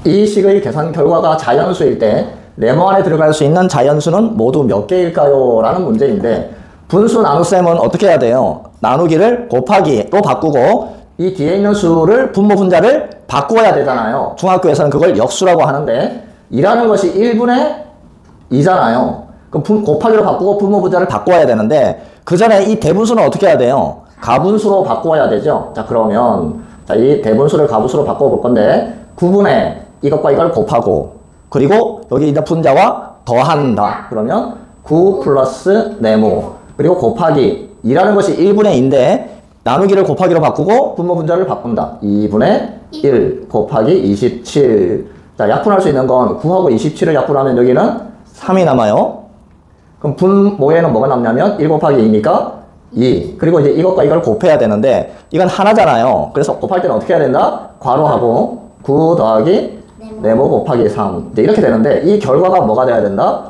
이 식의 계산 결과가 자연수일 때 네모 안에 들어갈 수 있는 자연수는 모두 몇 개일까요? 라는 문제인데 분수 나눗셈은 어떻게 해야 돼요? 나누기를 곱하기로 바꾸고 이 뒤에 있는 수를 분모 분자를 바꾸어야 되잖아요. 중학교에서는 그걸 역수라고 하는데 2라는 것이 1분의 2잖아요. 그럼 곱하기로 바꾸고 분모 분자를 바꿔야 되는데 그 전에 이 대분수는 어떻게 해야 돼요? 가분수로 바꿔야 되죠. 자, 그러면 자, 이 대분수를 가분수로 바꿔볼 건데 9분의 이것과 이걸 곱하고 그리고 여기 있는 분자와 더한다. 그러면 9 플러스 네모 그리고 곱하기 2라는 것이 1분의 2인데 나누기를 곱하기로 바꾸고 분모 분자를 바꾼다. 2분의 1 곱하기 27. 자, 약분할 수 있는 건 9하고 27을 약분하면 여기는 3이 남아요. 그럼 분모에는 뭐가 남냐면 1 곱하기 2니까 2. 그리고 이제 이것과 이걸 곱해야 되는데 이건 하나잖아요. 그래서 곱할 때는 어떻게 해야 된다? 괄호하고 9 더하기 네모 곱하기 3. 이제 이렇게 되는데 이 결과가 뭐가 돼야 된다?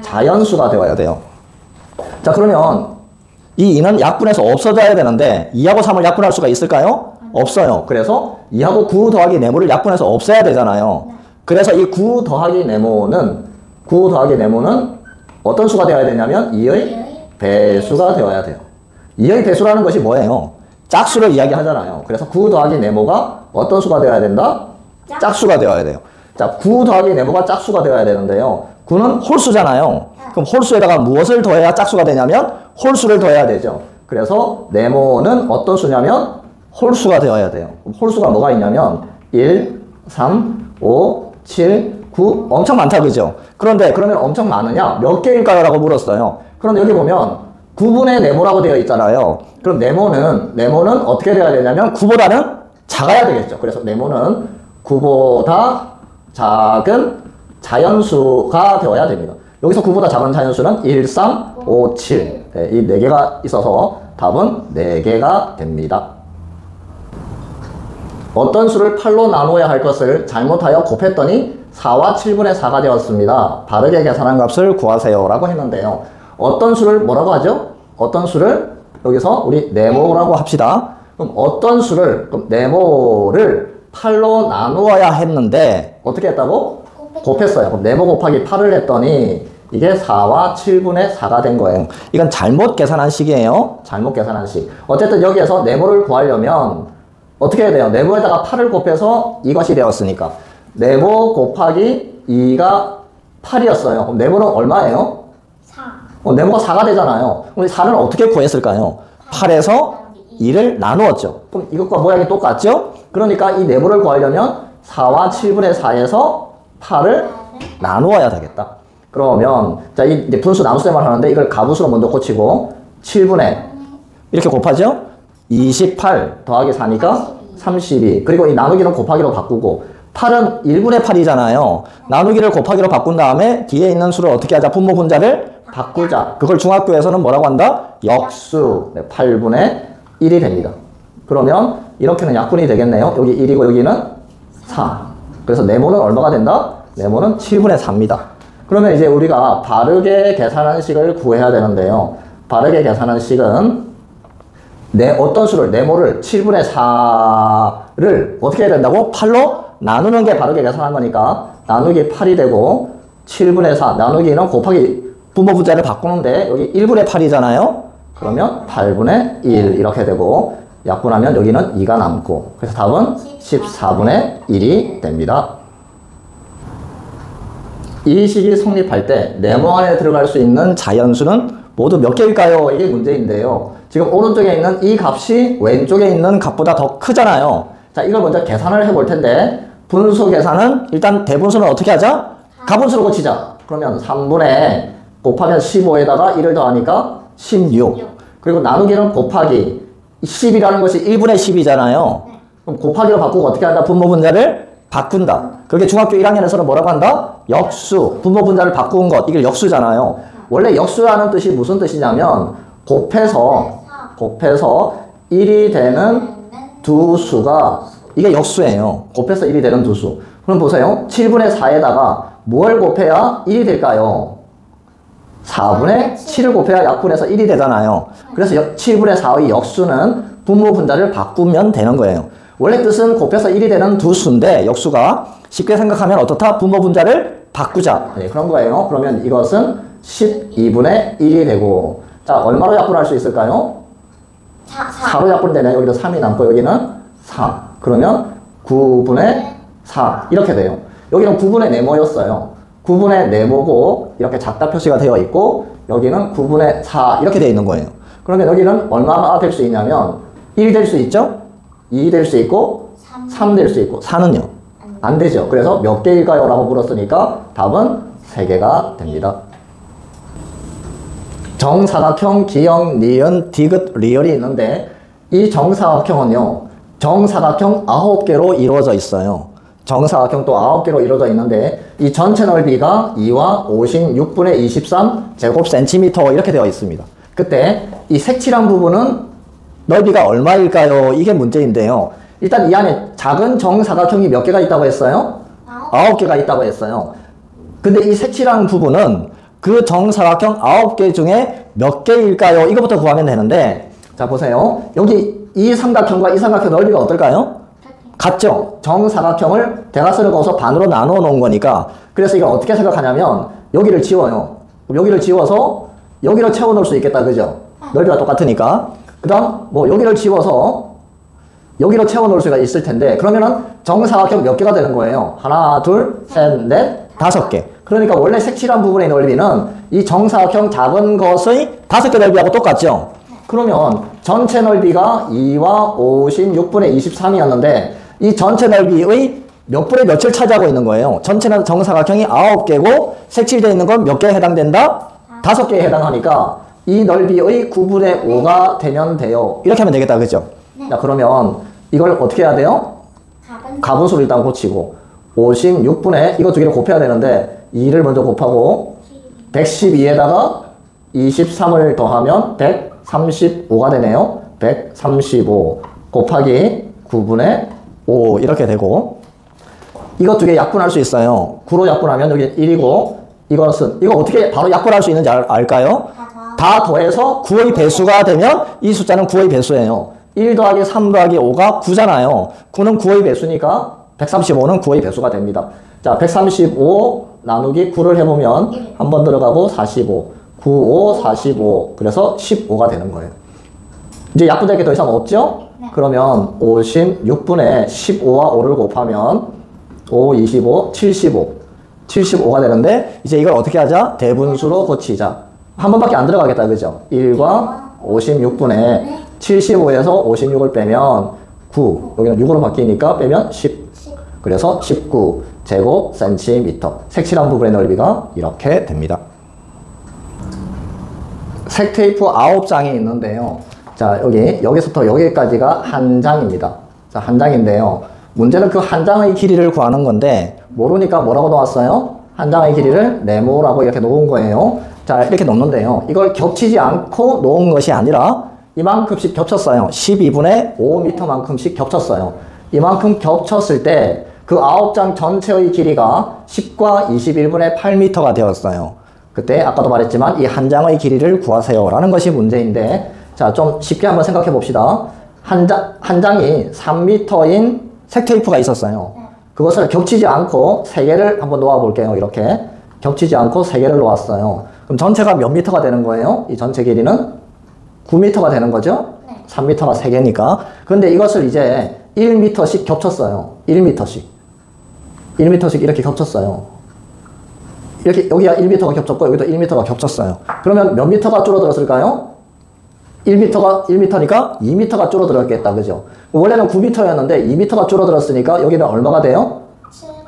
자연수가 되어야 돼요. 자, 그러면 이 2는 약분해서 없어져야 되는데 2하고 3을 약분할 수가 있을까요? 없어요. 그래서 2하고 9 더하기 네모를 약분해서 없애야 되잖아요. 그래서 이 9 더하기 네모는 어떤 수가 되어야 되냐면 2의 배수가 되어야 돼요. 2의 배수라는 것이 뭐예요? 짝수를 이야기하잖아요. 그래서 9 더하기 네모가 어떤 수가 되어야 된다? 짝수가 되어야 돼요. 자, 9 더하기 네모가 짝수가 되어야 되는데요. 9는 홀수잖아요. 그럼 홀수에다가 무엇을 더해야 짝수가 되냐면 홀수를 더해야 되죠. 그래서 네모는 어떤 수냐면 홀수가 되어야 돼요. 홀수가 뭐가 있냐면 1, 3, 5, 7, 9 엄청 많다, 그죠? 그런데 그러면 엄청 많으냐? 몇 개일까요? 라고 물었어요. 그런데 여기 보면 9분의 네모라고 되어 있잖아요. 그럼 네모는 어떻게 되어야 되냐면 9보다는 작아야 되겠죠. 그래서 네모는 9보다 작은 자연수가 되어야 됩니다. 여기서 9보다 작은 자연수는 1, 3, 5, 7. 네, 이 4개가 있어서 답은 4개가 됩니다. 어떤 수를 8로 나누어야 할 것을 잘못하여 곱했더니 4와 7분의 4가 되었습니다. 바르게 계산한 값을 구하세요. 라고 했는데요. 어떤 수를 뭐라고 하죠? 어떤 수를 여기서 우리 네모라고 합시다. 그럼 어떤 수를 네모를 8로 나누어야 했는데 어떻게 했다고? 곱했어요. 그럼 네모 곱하기 8을 했더니 이게 4와 7분의 4가 된 거예요. 이건 잘못 계산한 식이에요. 잘못 계산한 식. 어쨌든 여기에서 네모를 구하려면 어떻게 해야 돼요? 네모에다가 8을 곱해서 이것이 되었으니까 네모 곱하기 2가 8이었어요. 그럼 네모는 얼마예요? 4. 네모가 4가 되잖아요. 그럼 4는 어떻게 구했을까요? 8에서 2를 나누었죠. 그럼 이것과 모양이 똑같죠? 그러니까 이 네모를 구하려면 4와 7분의 4에서 8을 나누어야 되겠다. 그러면 자, 이제 분수 나눗셈을 하는데 이걸 가분수로 먼저 고치고 7분의 이렇게 곱하죠? 28 더하기 4니까 32. 그리고 이 나누기는 곱하기로 바꾸고 8은 1분의 8이잖아요. 나누기를 곱하기로 바꾼 다음에 뒤에 있는 수를 어떻게 하자? 분모 분자를 바꾸자. 그걸 중학교에서는 뭐라고 한다? 역수. 8분의 1이 됩니다. 그러면 이렇게는 약분이 되겠네요. 여기 1이고 여기는 4. 그래서 네모는 얼마가 된다? 네모는 7분의 4입니다. 그러면 이제 우리가 바르게 계산한 식을 구해야 되는데요. 바르게 계산한 식은 어떤 수를, 네모를 7분의 4를 어떻게 해야 된다고? 8로 나누는 게 바르게 계산한 거니까 나누기 8이 되고 7분의 4, 나누기는 곱하기 분모 분자를 바꾸는데 여기 1분의 8이잖아요. 그러면 8분의 1 이렇게 되고 약분하면 여기는 2가 남고 그래서 답은 14분의 1이 됩니다. 이 식이 성립할 때 네모 안에 들어갈 수 있는 자연수는 모두 몇 개일까요? 이게 문제인데요. 지금 오른쪽에 있는 이 값이 왼쪽에 있는 값보다 더 크잖아요. 자, 이걸 먼저 계산을 해볼 텐데 분수 계산은 일단 대분수는 어떻게 하자? 가분수로 고치자. 그러면 3분의 곱하면 15에다가 1을 더하니까 16. 그리고 나누기는 곱하기 10이라는 것이 1분의 10이잖아요. 그럼 곱하기로 바꾸고 어떻게 한다? 분모 분자를 바꾼다. 그게 중학교 1학년에서는 뭐라고 한다? 역수. 분모 분자를 바꾼 것. 이게 역수잖아요. 원래 역수라는 뜻이 무슨 뜻이냐면 곱해서 1이 되는 두 수가 이게 역수예요. 곱해서 1이 되는 두 수. 그럼 보세요. 7분의 4에다가 뭘 곱해야 1이 될까요? 4분의 7을 곱해야 약분해서 1이 되잖아요. 그래서 7분의 4의 역수는 분모 분자를 바꾸면 되는 거예요. 원래 뜻은 곱해서 1이 되는 두 수인데 역수가 쉽게 생각하면 어떻다? 분모 분자를 바꾸자. 네, 그런 거예요. 그러면 이것은 12분의 1이 되고 자 얼마로 약분할 수 있을까요? 4로 약분되네. 여기도 3이 남고 여기는 4. 그러면 9분의 4 이렇게 돼요. 여기는 9분의 네모였어요. 9분의 네모고 이렇게 작다 표시가 되어 있고 여기는 9분의 4 이렇게 되어 있는 거예요. 그러면 여기는 얼마가 될 수 있냐면 1 될 수 있죠? 2 될 수 있고 3 될 수 있고 4는요? 안 되죠. 그래서 몇 개일까요? 라고 물었으니까 답은 3개가 됩니다. 정사각형, 기역, 니은, 디귿, 리을이 있는데 이 정사각형은요. 정사각형 9개로 이루어져 있어요. 정사각형 또 9개로 이루어져 있는데 이 전체 넓이가 2와 56분의 23 제곱센티미터 이렇게 되어 있습니다. 그때 이 색칠한 부분은 넓이가 얼마일까요? 이게 문제인데요. 일단 이 안에 작은 정사각형이 몇 개가 있다고 했어요? 9개가 있다고 했어요. 근데 이 색칠한 부분은 그 정사각형 9개 중에 몇 개일까요? 이거부터 구하면 되는데 자 보세요. 여기 이 삼각형과 이 삼각형 넓이가 어떨까요? 같죠? 정사각형을 대각선을 그어서 반으로 나누어 놓은 거니까 그래서 이걸 어떻게 생각하냐면 여기를 지워요. 여기를 지워서 여기로 채워 놓을 수 있겠다. 그죠? 넓이가 똑같으니까 그 다음 뭐 여기를 지워서 여기로 채워 놓을 수가 있을 텐데 그러면은 정사각형 몇 개가 되는 거예요? 하나, 둘, 셋, 넷, 5개. 그러니까 원래 색칠한 부분의 넓이는 이 정사각형 작은 것의 5개 넓이하고 똑같죠? 그러면 전체 넓이가 2와 56분의 23이었는데 이 전체 넓이의 몇 분의 몇을 차지하고 있는 거예요? 전체는 정사각형이 9개고 색칠되어 있는 건 몇 개에 해당된다? 5개에 해당하니까 이 넓이의 9분의 5가 되면 돼요. 이렇게 하면 되겠다. 그죠? 네. 자, 그러면 이걸 어떻게 해야 돼요? 가분수를 일단 고치고 56분의 이거 두 개를 곱해야 되는데 2를 먼저 곱하고 112에다가 23을 더하면 135가 되네요. 135 곱하기 9분의 5 이렇게 되고 이거 두 개 약분할 수 있어요. 9로 약분하면 여기 1이고 이것은 이거 어떻게 바로 약분할 수 있는지 알까요? 다 더해서 9의 배수가 되면 이 숫자는 9의 배수예요. 1 더하기 3 더하기 5가 9잖아요. 9는 9의 배수니까 135는 9의 배수가 됩니다. 자, 135 나누기 9를 해보면 한 번 들어가고 45 9, 5, 45 그래서 15가 되는 거예요. 이제 약분될 게 더 이상 없죠? 네. 그러면 56분의 15와 5를 곱하면 5, 25, 75 75가 되는데 이제 이걸 어떻게 하자? 대분수로 고치자. 한 번밖에 안 들어가겠다. 그죠? 1과 56분의 75에서 56을 빼면 9 여기는 6으로 바뀌니까 빼면 10 그래서 19 제곱 센티미터 색칠한 부분의 넓이가 이렇게 됩니다. 색테이프 9장이 있는데요. 자 여기서부터 여기까지가 한 장입니다. 자, 한 장인데요. 문제는 그 한 장의 길이를 구하는 건데 모르니까 뭐라고 나왔어요? 한 장의 길이를 네모라고 이렇게 놓은 거예요. 자 이렇게 놓는데요. 이걸 겹치지 않고 놓은 것이 아니라 이만큼씩 겹쳤어요. 12분의 5m만큼씩 겹쳤어요. 이만큼 겹쳤을 때 그 9장 전체의 길이가 10과 21분의 8m가 되었어요. 그때 아까도 말했지만 이 한 장의 길이를 구하세요 라는 것이 문제인데 자 좀 쉽게 한번 생각해 봅시다. 한 장이 3m인 색테이프가 있었어요. 그것을 겹치지 않고 3개를 한번 놓아 볼게요. 이렇게 겹치지 않고 3개를 놓았어요. 그럼 전체가 몇 미터가 되는 거예요? 이 전체 길이는 9m가 되는 거죠? 네. 3m가 3개니까. 그런데 이것을 이제 1m씩 겹쳤어요. 1m씩 이렇게 겹쳤어요. 이렇게 여기가 1m가 겹쳤고 여기도 1m가 겹쳤어요. 그러면 몇 미터가 줄어들었을까요? 1m니까 2m가 줄어들었겠다. 그죠? 원래는 9m였는데 2m가 줄어들었으니까 여기는 얼마가 돼요?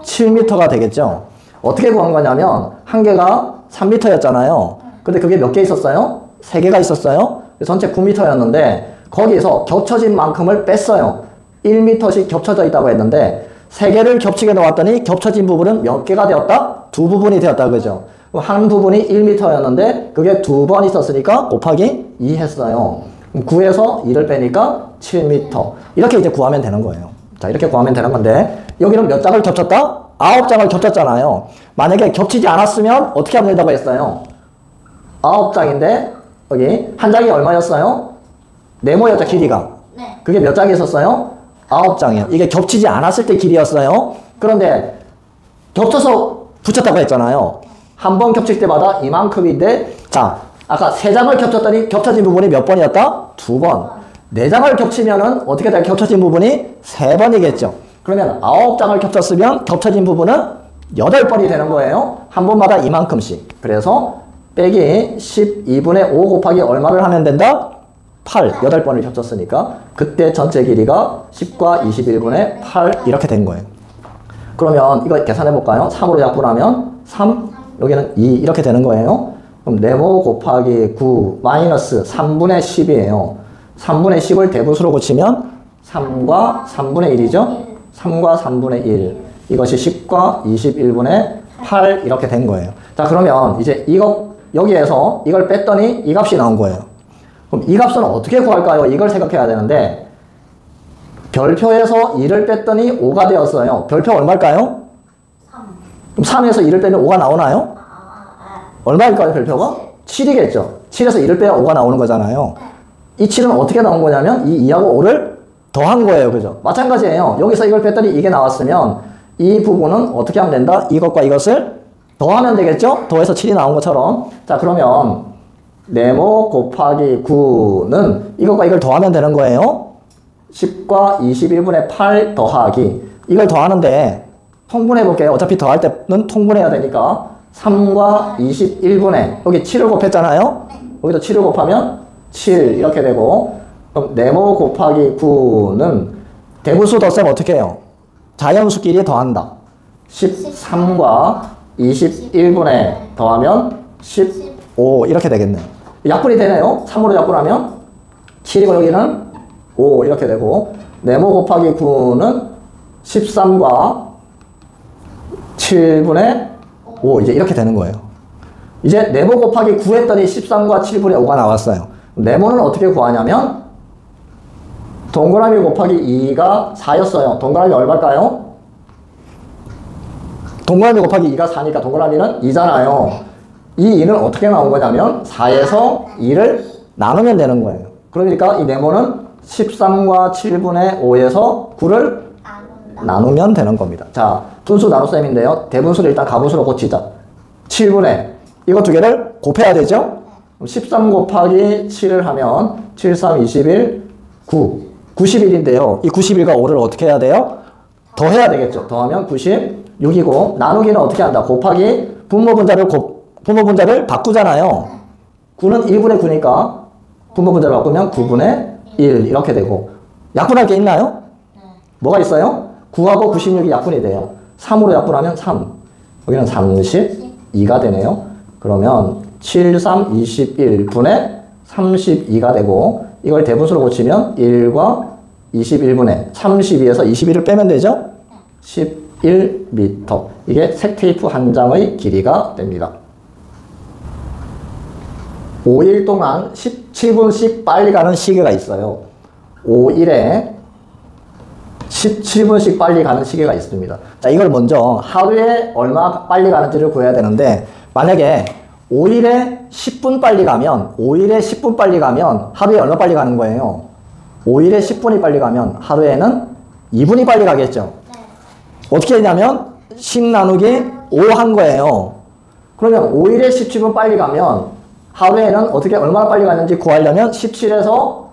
7m가 되겠죠? 어떻게 구한 거냐면 한 개가 3m였잖아요. 근데 그게 몇 개 있었어요? 3개가 있었어요. 전체 9m였는데 거기서 겹쳐진 만큼을 뺐어요. 1m씩 겹쳐져 있다고 했는데 3개를 겹치게 놓았더니 겹쳐진 부분은 몇 개가 되었다? 2부분이 되었다. 그죠? 한 부분이 1m였는데 그게 2번 있었으니까 곱하기 2 했어요. 9에서 2를 빼니까 7m. 이렇게 이제 구하면 되는 거예요. 자, 이렇게 구하면 되는 건데 여기는 몇 장을 겹쳤다? 9장을 겹쳤잖아요. 만약에 겹치지 않았으면 어떻게 하면 된다고 했어요? 9장인데 여기 한 장이 얼마였어요? 네모였죠, 길이가. 네. 그게 몇 장이 있었어요? 9장이에요. 이게 겹치지 않았을 때 길이였어요. 그런데 겹쳐서 붙였다고 했잖아요. 한 번 겹칠 때마다 이만큼인데, 자, 아까 3장을 겹쳤더니 겹쳐진 부분이 몇 번이었다? 2번. 4장을 겹치면은 어떻게 돼? 겹쳐진 부분이 3번이겠죠. 그러면 9장을 겹쳤으면 겹쳐진 부분은 8번이 되는 거예요. 한 번마다 이만큼씩. 그래서 빼기 12분의 5 곱하기 얼마를 하면 된다? 8. 8번을 겹쳤으니까 그때 전체 길이가 10과 21분의 8 이렇게 된 거예요. 그러면 이거 계산해 볼까요? 3으로 약분하면 3, 여기는 2 이렇게 되는 거예요. 그럼 네모 곱하기 9 마이너스 3분의 10이에요. 3분의 10을 대분수로 고치면 3과 3분의 1이죠? 3과 3분의 1. 이것이 10과 21분의 8 이렇게 된 거예요. 자, 그러면 이제 이거 여기에서 이걸 뺐더니 이 값이 나온 거예요. 그럼 이 값은 어떻게 구할까요? 이걸 생각해야 되는데 별표에서 2를 뺐더니 5가 되었어요. 별표 얼마일까요? 3. 그럼 3에서 2를 빼면 5가 나오나요? 얼마일까요, 별표가? 7이겠죠. 7에서 2를 빼야 5가 나오는 거잖아요. 이 7은 어떻게 나온 거냐면 이 2하고 5를 더한 거예요. 그죠? 마찬가지예요. 여기서 이걸 뺐더니 이게 나왔으면 이 부분은 어떻게 하면 된다? 이것과 이것을 더하면 되겠죠? 더해서 7이 나온 것처럼. 자, 그러면 네모 곱하기 9는 이것과 이걸 더하면 되는 거예요. 10과 21분의 8 더하기. 이걸 더하는데 통분해 볼게요. 어차피 더할 때는 통분해야 되니까 3과 21분의 여기 7을 곱했잖아요. 여기도 7을 곱하면 7 이렇게 되고, 그럼 네모 곱하기 9는 대분수 덧셈 어떻게 해요? 자연수끼리 더한다. 13과 21분의 더하면 15 이렇게 되겠네요. 약분이 되네요. 3으로 약분하면 7이고 여기는 5 이렇게 되고, 네모 곱하기 9는 13과 7분의 5 이제 이렇게 되는 거예요. 이제 네모 곱하기 9 했더니 13과 7분의 5가 나왔어요. 네모는 어떻게 구하냐면 동그라미 곱하기 2가 4였어요. 동그라미 얼마일까요? 동그라미 곱하기 2가 4니까 동그라미는 2잖아요. 이 2는 어떻게 나온 거냐면 4에서 2를 나누면 되는 거예요. 그러니까 이 네모는 13과 7분의 5에서 9를 나누면 되는 겁니다. 자, 분수 나눗셈인데요. 대분수를 일단 가분수로 고치자. 7분의 이거 두 개를 곱해야 되죠? 13 곱하기 7을 하면 7, 3, 21, 9. 91인데요. 이 91과 5를 어떻게 해야 돼요? 더해야 되겠죠. 더하면 96이고 나누기는 어떻게 한다? 곱하기 분모분자를 바꾸잖아요. 9는 1분의 9니까 분모분자를 바꾸면 9분의 1 이렇게 되고, 약분할 게 있나요? 뭐가 있어요? 9하고 96이 약분이 돼요. 3으로 약분하면 3. 여기는 32가 되네요. 그러면 7, 3, 21분의 32가 되고, 이걸 대분수로 고치면 1과 21분의 32에서 21을 빼면 되죠? 11m. 이게 색테이프 한 장의 길이가 됩니다. 5일 동안 17분씩 빨리 가는 시계가 있어요. 5일에 17분씩 빨리 가는 시계가 있습니다. 자, 이걸 먼저 하루에 얼마 빨리 가는지를 구해야 되는데, 만약에 5일에 10분 빨리 가면, 5일에 10분 빨리 가면 하루에 얼마 빨리 가는 거예요? 5일에 10분이 빨리 가면 하루에는 2분이 빨리 가겠죠? 어떻게 했냐면 10 나누기 5 한 거예요. 그러면 5일에 17분 빨리 가면 하루에는 어떻게 얼마나 빨리 가는지 구하려면 17에서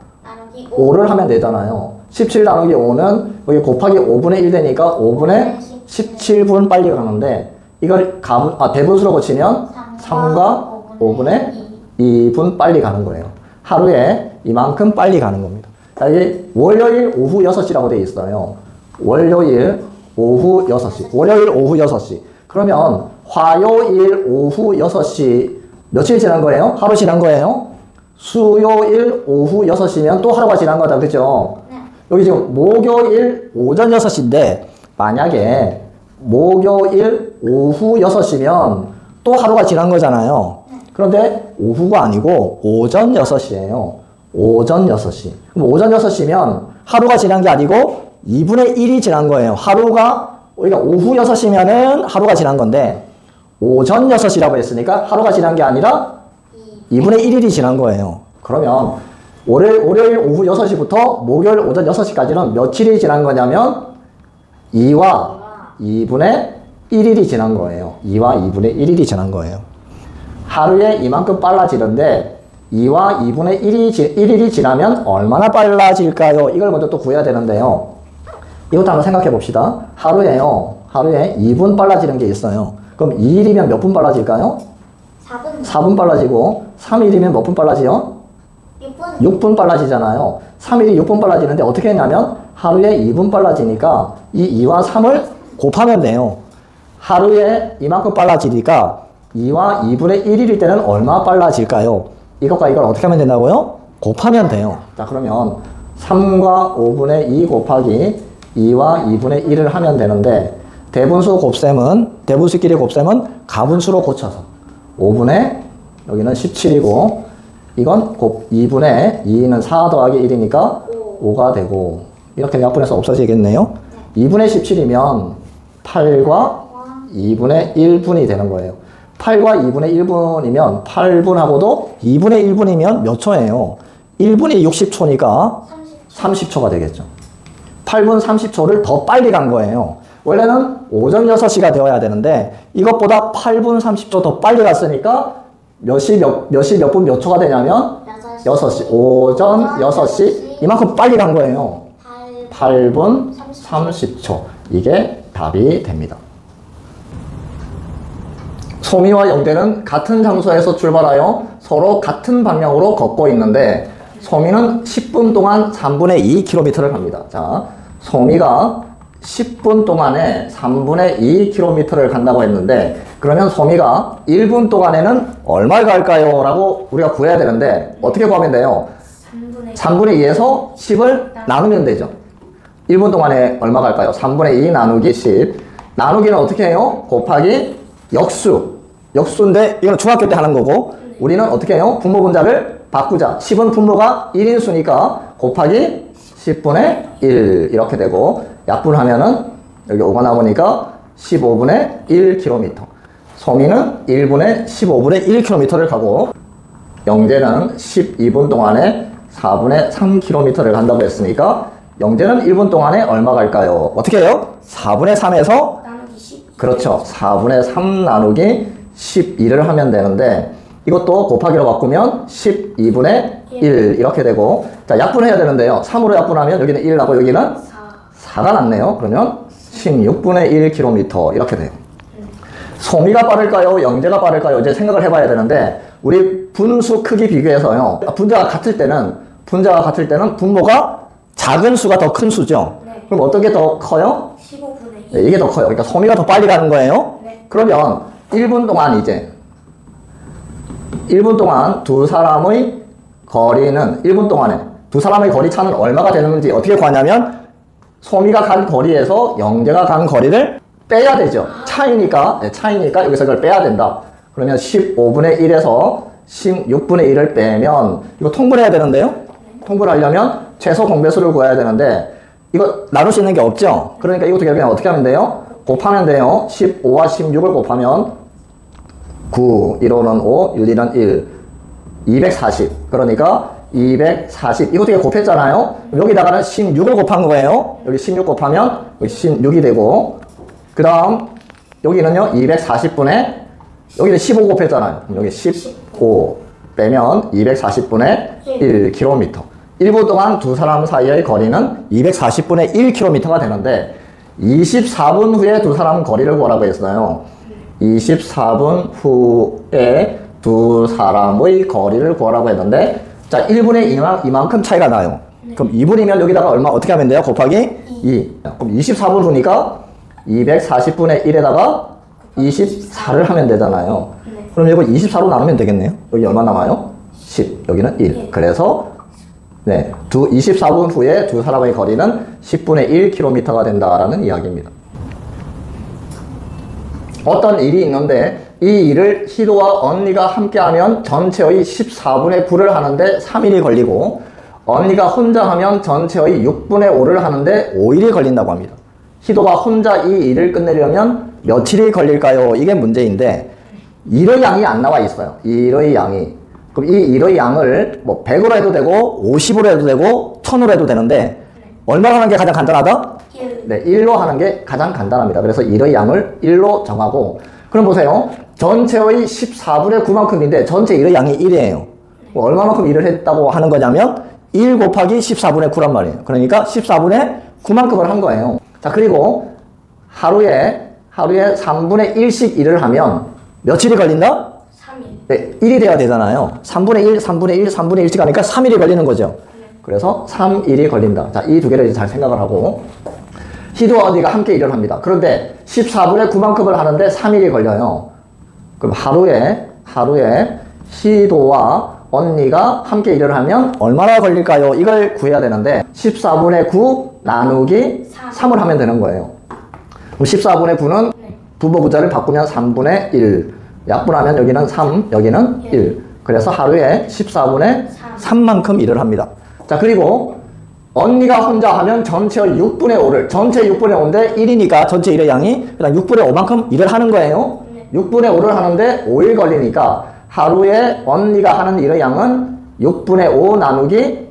5를 하면 되잖아요. 17 나누기 5는 여기 곱하기 5분의 1 되니까 5분의 17분 빨리 가는데, 이걸 대분수로 고치면 3과 5분의 2분 빨리 가는 거예요. 하루에 이만큼 빨리 가는 겁니다. 자, 이게 월요일 오후 6시라고 되어 있어요. 월요일 오후 6시. 월요일 오후 6시. 그러면 화요일 오후 6시 며칠 지난 거예요? 하루 지난 거예요? 수요일 오후 6시면 또 하루가 지난 거다. 그죠? 네. 여기 지금 목요일 오전 6시인데 만약에 목요일 오후 6시면 또 하루가 지난 거잖아요. 그런데 오후가 아니고 오전 6시예요. 오전 6시. 그럼 오전 6시면 하루가 지난 게 아니고 2분의 1이 지난 거예요. 하루가, 우리가 오후 6시면은 하루가 지난 건데 오전 6시라고 했으니까 하루가 지난 게 아니라 2분의 1일이 지난 거예요. 그러면 월요일 오후 6시부터 목요일 오전 6시까지는 며칠이 지난 거냐면 2와 2분의 1일이 지난 거예요. 2와 2분의 1일이 지난 거예요. 하루에 이만큼 빨라지는데 2와 2분의 1일이 지나면 얼마나 빨라질까요? 이걸 먼저 또 구해야 되는데요. 이것도 한번 생각해 봅시다. 하루에 2분 빨라지는 게 있어요. 그럼 2일이면 몇 분 빨라질까요? 4분. 4분 빨라지고 3일이면 몇 분 빨라지요? 6분. 6분 빨라지잖아요. 3일이 6분 빨라지는데 어떻게 했냐면 하루에 2분 빨라지니까 이 2와 3을 곱하면 돼요. 하루에 이만큼 빨라지니까 2와 2분의 1일일 때는 얼마 빨라질까요? 이것과 이걸 어떻게 하면 된다고요? 곱하면 돼요. 자, 그러면 3과 5분의 2 곱하기 2와 2분의 1을 하면 되는데 대분수끼리 곱셈은 가분수로 고쳐서 5분의 여기는 17이고 이건 곱 2분의 2는 4 더하기 1이니까 5가 되고 이렇게 약분해서 없어지겠네요. 2분의 17이면 8과 2분의 1분이 되는 거예요. 8과 2분의 1분이면 8분하고도 2분의 1분이면 몇 초예요? 1분이 60초니까 30초가 되겠죠. 8분 30초를 더 빨리 간 거예요. 원래는 오전 6시가 되어야 되는데 이것보다 8분 30초 더 빨리 갔으니까 몇 시 몇 분 몇 초가 되냐면 6시. 오전 6시. 이만큼 빨리 간 거예요. 8분 30초. 이게 답이 됩니다. 소미와 영재는 같은 장소에서 출발하여 서로 같은 방향으로 걷고 있는데 소미는 10분 동안 3분의 2km를 갑니다. 자, 소미가 10분 동안에 3분의 2km를 간다고 했는데 그러면 소미가 1분 동안에는 얼마를 갈까요? 라고 우리가 구해야 되는데 어떻게 구하면 돼요? 3분의 2에서 10을 나누면 되죠. 1분 동안에 얼마 갈까요? 3분의 2 나누기 10. 나누기는 어떻게 해요? 곱하기 역수인데 이건 중학교 때 하는 거고 우리는 어떻게 해요? 분모 분자를 바꾸자. 10은 분모가 1인수니까 곱하기 10분의 1 이렇게 되고 약분하면은 여기 5가 나오니까 15분의 1km. 소미는 1분의 15분의 1km를 가고 영재는 12분 동안에 4분의 3km를 간다고 했으니까 영재는 1분 동안에 얼마 갈까요? 어떻게 해요? 4분의 3에서 나누기 10. 그렇죠. 4분의 3 나누기 12를 하면 되는데 이것도 곱하기로 바꾸면 12분의 1 이렇게 되고 자 약분해야 되는데요. 3으로 약분하면 여기는 1 나고 여기는 4가 났네요. 그러면 16분의 1km 이렇게 돼요. 소미가 빠를까요? 영재가 빠를까요? 이제 생각을 해봐야 되는데 우리 분수 크기 비교해서요. 분자가 같을 때는 분모가 작은 수가 더 큰 수죠. 네. 그럼 어떤 게 더 커요? 15분의 2. 네, 이게 더 커요. 그러니까 소미가 더 빨리 가는 거예요. 네. 그러면 1분 동안 두 사람의 거리는 1분 동안에 두 사람의 거리 차는 얼마가 되는지 어떻게 구하냐면 소미가 간 거리에서 영재가 간 거리를 빼야 되죠. 차이니까 여기서 이걸 빼야 된다. 그러면 15분의 1에서 16분의 1을 빼면 이거 통분해야 되는데요. 통분을 하려면 최소 공배수를 구해야 되는데 이거 나눌 수 있는 게 없죠. 그러니까 이것도 그냥 어떻게 하면 돼요? 곱하면 돼요. 15와 16을 곱하면 9, 1호는 5, 1, 2는 1, 240. 그러니까 240. 이거 되게 곱했잖아요. 여기다가는 16을 곱한 거예요. 여기 16 곱하면 여기 16이 되고 그 다음 여기는요 240분의 여기는 15 곱했잖아요. 여기 15 빼면 240분의 1km. 1분 동안 두 사람 사이의 거리는 240분의 1km가 되는데 24분 후에 두 사람 거리를 구하라고 했어요. 24분 후에 두 사람의 거리를 구하라고 했는데 자 1분에 이만큼 차이가 나요. 그럼 2분이면 여기다가 얼마 어떻게 하면 돼요? 곱하기 2. 그럼 24분 후니까 240분의 1에다가 24를 하면 되잖아요. 그럼 이거 24로 나누면 되겠네요. 여기 얼마 남아요? 10. 여기는 1. 그래서 24분 후에 두 사람의 거리는 10분의 1km가 된다라는 이야기입니다. 어떤 일이 있는데 이 일을 희도와 언니가 함께하면 전체의 14분의 9를 하는데 3일이 걸리고 언니가 혼자 하면 전체의 6분의 5를 하는데 5일이 걸린다고 합니다. 희도가 혼자 이 일을 끝내려면 며칠이 걸릴까요? 이게 문제인데 일의 양이 안 나와 있어요. 일의 양이 그럼 이 1의 양을 뭐 100으로 해도 되고 50으로 해도 되고 1000으로 해도 되는데 얼마로 하는 게 가장 간단하다? 1. 네, 1로 하는 게 가장 간단합니다. 그래서 1의 양을 1로 정하고 그럼 보세요. 전체의 14분의 9만큼인데 전체 1의 양이 1이에요. 뭐 얼마만큼 일을 했다고 하는 거냐면 1 곱하기 14분의 9란 말이에요. 그러니까 14분의 9만큼을 한 거예요. 자, 그리고 하루에 3분의 1씩 일을 하면 며칠이 걸린다? 3일. 네, 1이 돼야 되잖아요. 3분의 1, 3분의 1, 3분의 1씩 하니까 3일이 걸리는 거죠. 그래서 3일이 걸린다. 자, 이 두 개를 잘 생각을 하고 희도와 언니가 함께 일을 합니다. 그런데 14분의 9만큼을 하는데 3일이 걸려요. 그럼 하루에 희도와 언니가 함께 일을 하면 얼마나 걸릴까요? 이걸 구해야 되는데 14분의 9 나누기 3을 하면 되는 거예요. 그럼 14분의 9는 부모부자를 바꾸면 3분의 1 약분하면 여기는 3, 여기는 1 그래서 하루에 14분의 3만큼 일을 합니다. 자, 그리고 언니가 혼자 하면 전체의 6분의 5를 전체 6분의 5인데 1이니까 전체 일의 양이 그냥 6분의 5만큼 일을 하는 거예요. 6분의 5를 하는데 5일 걸리니까 하루에 언니가 하는 일의 양은 6분의 5 나누기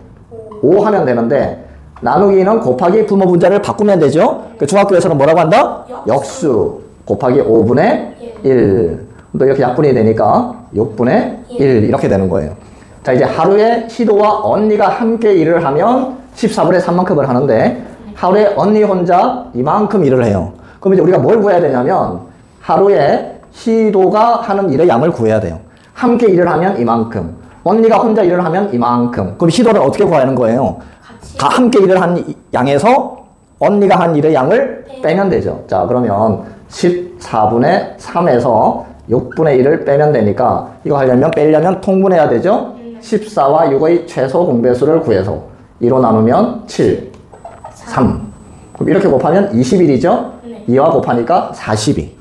5 하면 되는데 나누기는 곱하기 부모 분자를 바꾸면 되죠. 그 중학교에서는 뭐라고 한다? 역수 곱하기 5분의 1 또 이렇게 약분이 되니까 6분의 1 이렇게 되는 거예요. 자, 이제 하루에 희도와 언니가 함께 일을 하면 14분의 3만큼을 하는데 하루에 언니 혼자 이만큼 일을 해요. 그럼 이제 우리가 뭘 구해야 되냐면 하루에 희도가 하는 일의 양을 구해야 돼요. 함께 일을 하면 이만큼, 언니가 혼자 일을 하면 이만큼. 그럼 희도는 어떻게 구하는 거예요? 함께 일을 한 양에서 언니가 한 일의 양을 빼면 되죠. 자, 그러면 14분의 3에서 6분의 1을 빼면 되니까 이거 하려면 빼려면 통분해야 되죠. 14와 6의 최소 공배수를 구해서 2로 나누면 7, 3. 그럼 이렇게 곱하면 21이죠. 2와 곱하니까 42.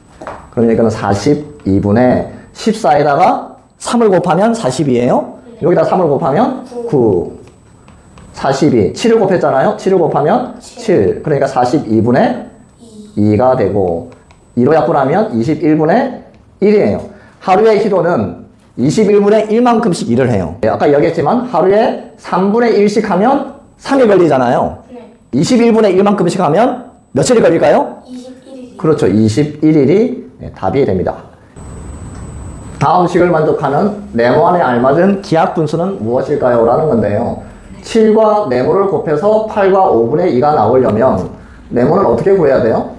그러면 이거는 42분의 14에다가 3을 곱하면 42예요. 여기다 3을 곱하면 9. 42. 7을 곱했잖아요. 7을 곱하면 7. 그러니까 42분의 2가 되고 2로 약분하면 21분의 1이에요. 하루의 희도는 21분의 1만큼씩 일을 해요. 아까 얘기했지만 하루에 3분의 1씩 하면 3일 걸리잖아요. 21분의 1만큼씩 하면 며칠이 걸릴까요? 21일. 그렇죠. 21일이 답이 됩니다. 다음 식을 만족하는 네모안에 알맞은 기하 분수는 무엇일까요? 라는 건데요. 7과 네모를 곱해서 8과 5분의 2가 나오려면 네모는 어떻게 구해야 돼요?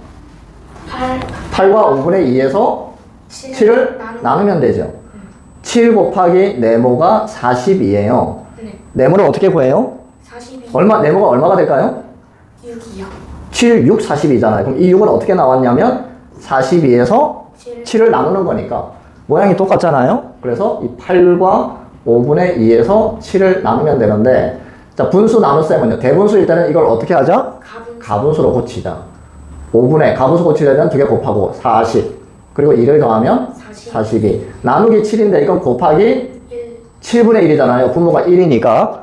8과 5분의 2에서 7을 나누면 되죠. 7 곱하기 네모가 42예요. 네모를 어떻게 구해요? 42. 네모가 얼마가 될까요? 6이요. 7, 6, 42잖아요. 그럼 이 6은 어떻게 나왔냐면 42에서 7을 나누는 거니까 모양이 똑같잖아요. 그래서 이 8과 5분의 2에서 7을 나누면 되는데 자, 분수 나눗셈은요. 대분수일 때는 이걸 어떻게 하자? 가분수로 고치자. 5분의 가분수 고치려면 2개 곱하고 40 그리고 2를 더하면 42 나누기 7인데 이건 곱하기 7분의 1이잖아요. 분모가 1이니까